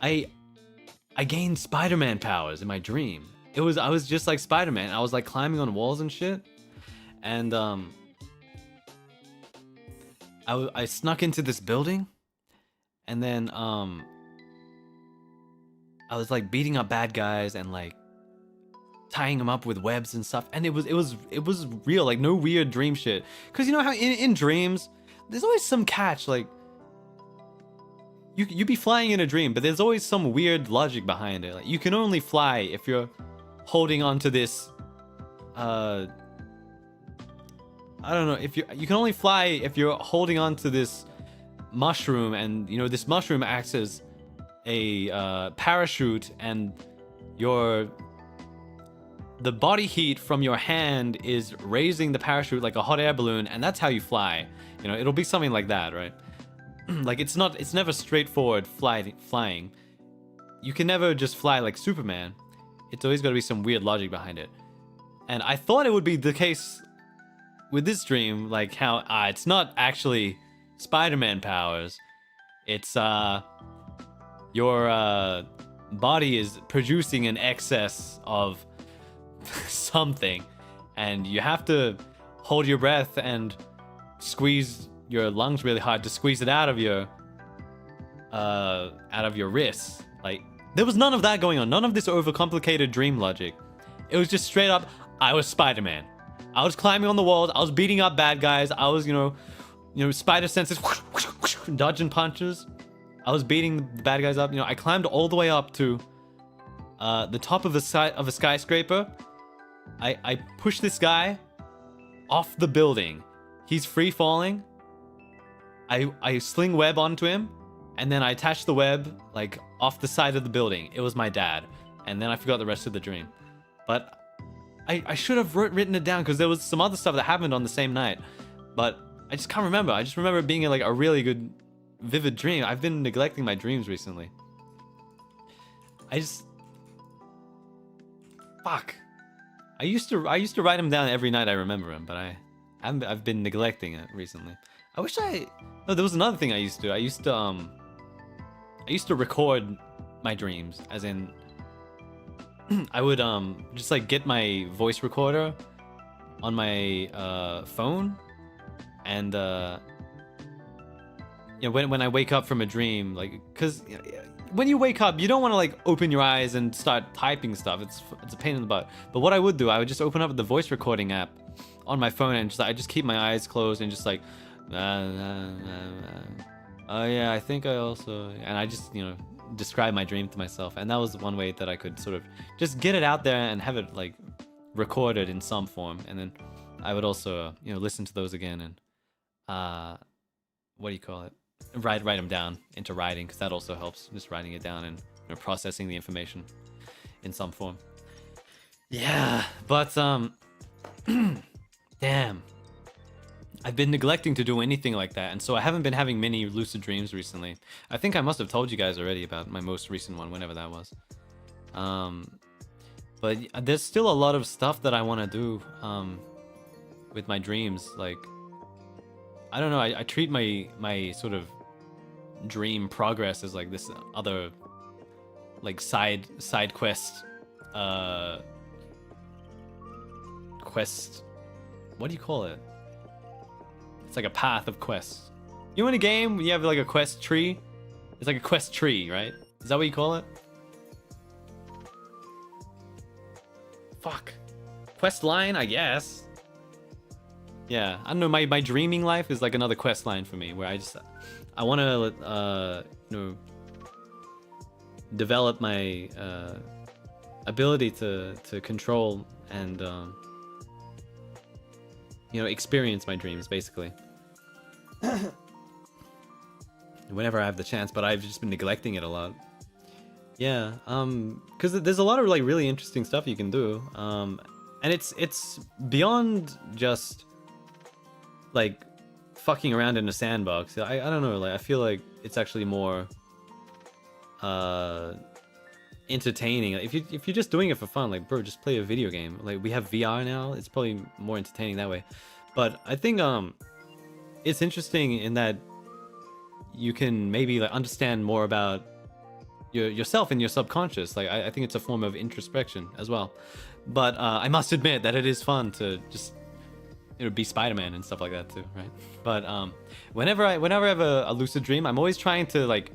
I gained Spider-Man powers in my dream. I was just like Spider-Man. I was like climbing on walls and shit. And I snuck into this building, and then I was like beating up bad guys and like tying them up with webs and stuff, and it was real, like no weird dream shit. Cause you know how in dreams there's always some catch, like you be flying in a dream, but there's always some weird logic behind it. Like you can only fly if you're holding on to this I don't know, if you can only fly if you're holding on to this mushroom, and you know this mushroom acts as a parachute, and the body heat from your hand is raising the parachute like a hot air balloon, and that's how you fly. You know, it'll be something like that, right? Like it's never straightforward flying. You can never just fly like Superman. It's always got to be some weird logic behind it. And I thought it would be the case with this dream, like how it's not actually Spider-Man powers. It's your body is producing an excess of something, and you have to hold your breath and squeeze your lungs really hard to squeeze it out of your wrists. Like there was none of that going on, none of this overcomplicated dream logic. It was just straight up, I was Spider-Man. I was climbing on the walls, I was beating up bad guys, I was, you know, spider senses, dodging punches. I was beating the bad guys up. You know, I climbed all the way up to the top of a skyscraper. I pushed this guy off the building. He's free falling. I sling web onto him, and then I attached the web like off the side of the building. It was my dad, and then I forgot the rest of the dream. But I should have written it down, because there was some other stuff that happened on the same night, but I just can't remember. I just remember it being like a really good, vivid dream. I've been neglecting my dreams recently. Fuck. I used to write them down every night. I remember them, but I've been neglecting it recently. No, there was another thing I used to do. I used to record my dreams, as in I would just like get my voice recorder on my phone, and you know, when I wake up from a dream, like, cause when you wake up, you don't want to like open your eyes and start typing stuff. It's a pain in the butt. But what I would do, I would just open up the voice recording app on my phone, and I just keep my eyes closed and just like, oh yeah, I think I also, and I just, you know, describe my dream to myself. And that was one way that I could sort of just get it out there and have it like recorded in some form. And then I would also, you know, listen to those again and what do you call it? Write them down into writing, because that also helps, just writing it down and, you know, processing the information in some form. Yeah, but damn, I've been neglecting to do anything like that, and so I haven't been having many lucid dreams recently. I think I must have told you guys already about my most recent one, whenever that was. But there's still a lot of stuff that I want to do with my dreams. Like, I don't know, I treat my sort of dream progress as like this other like side quest what do you call it? It's like a path of quests. You know, in a game when you have like a quest tree, it's like a quest tree, right? Is that what you call it? Fuck, quest line, I guess. Yeah, I don't know, my dreaming life is like another quest line for me, where I want to you know, develop my ability to control and you know, experience my dreams, basically. Whenever I have the chance, but I've just been neglecting it a lot. Yeah, because there's a lot of like really interesting stuff you can do, and it's beyond just like fucking around in a sandbox. I don't know, like I feel like it's actually more entertaining. If you're just doing it for fun, like bro, just play a video game. Like we have VR now, it's probably more entertaining that way. But I think it's interesting in that you can maybe like understand more about yourself and your subconscious. Like I think it's a form of introspection as well. But I must admit that it is fun to just be Spider-Man and stuff like that too, right? But whenever I have a lucid dream, I'm always trying to like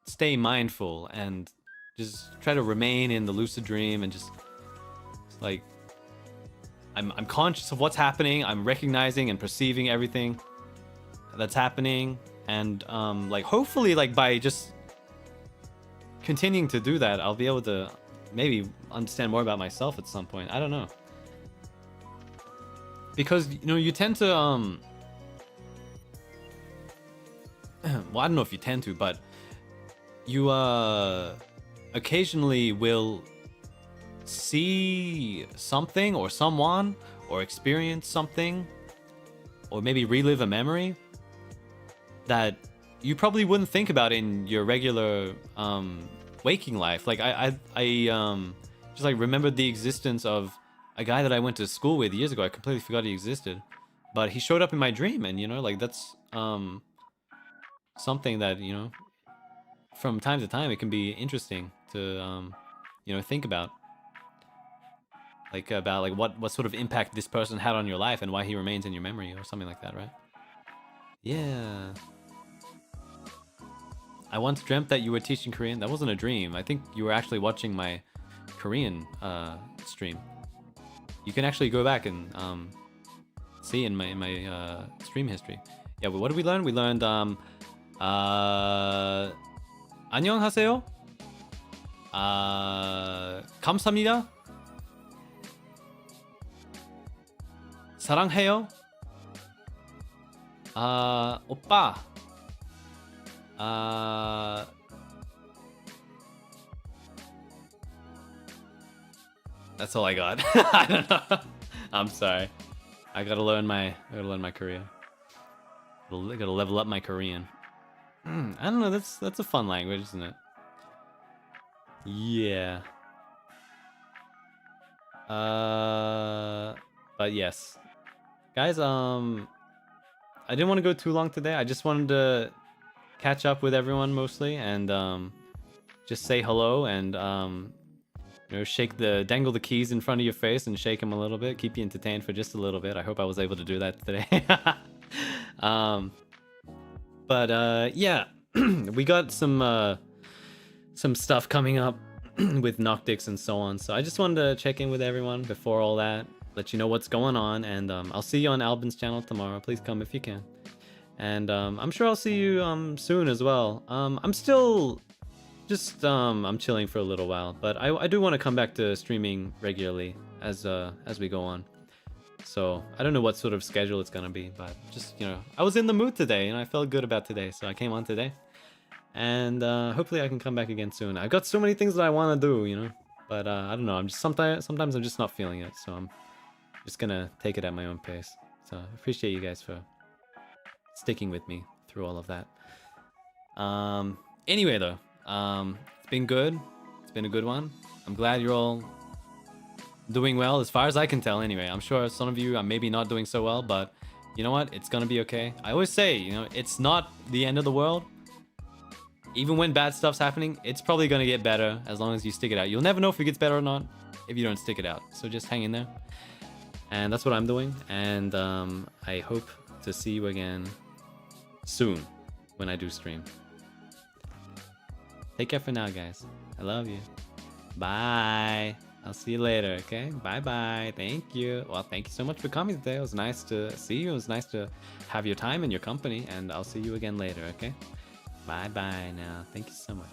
stay mindful and just try to remain in the lucid dream and just like I'm conscious of what's happening. I'm recognizing and perceiving everything that's happening, and like hopefully like by just continuing to do that, I'll be able to maybe understand more about myself at some point. I don't know, because you tend to well, I don't know if you tend to, but you occasionally will see something or someone or experience something or maybe relive a memory that you probably wouldn't think about in your regular waking life. Like I just like remembered the existence of a guy that I went to school with years ago. I completely forgot he existed, but he showed up in my dream, and like that's something that from time to time it can be interesting to think about. Like about like what sort of impact this person had on your life and why he remains in your memory or something like that, right? Yeah. I once dreamt that you were teaching Korean. That wasn't a dream. I think you were actually watching my Korean stream. You can actually go back and see in my stream history. Yeah, but what did we learn? We learned 안녕하세요. 감사합니다. 사랑해요. 오빠. That's all I got. I don't know. I'm sorry. I gotta learn my Korean. Gotta level up my Korean. I don't know. That's a fun language, isn't it? Yeah. But yes, guys. I didn't want to go too long today. I just wanted to catch up with everyone mostly, and just say hello and dangle the keys in front of your face and shake them a little bit, keep you entertained for just a little bit. I hope I was able to do that today. But yeah, we got some stuff coming up with Noctics and so on. So I just wanted to check in with everyone before all that, let you know what's going on, and I'll see you on Albin's channel tomorrow. Please come if you can. And I'm sure I'll see you soon as well. I'm still just I'm chilling for a little while, but I do want to come back to streaming regularly as we go on. So I don't know what sort of schedule it's gonna be, but just I was in the mood today and I felt good about today, so I came on today. And hopefully I can come back again soon. I've got so many things that I want to do, but I don't know. I'm just sometimes I'm just not feeling it, so I'm just gonna take it at my own pace. So I appreciate you guys for sticking with me through all of that. Anyway though, it's been good. It's been a good one. I'm glad you're all doing well, as far as I can tell anyway. I'm sure some of you are maybe not doing so well, but you know what? It's gonna be okay. I always say, it's not the end of the world. Even when bad stuff's happening, it's probably gonna get better as long as you stick it out. You'll never know if it gets better or not if you don't stick it out. So just hang in there. And that's what I'm doing. And I hope to see you again soon when I do stream. Take care for now, guys. I love you. Bye. I'll see you later, okay? Bye-bye. Thank you. Well, thank you so much for coming today. It was nice to see you. It was nice to have your time and your company. And I'll see you again later, okay? Bye-bye now. Thank you so much.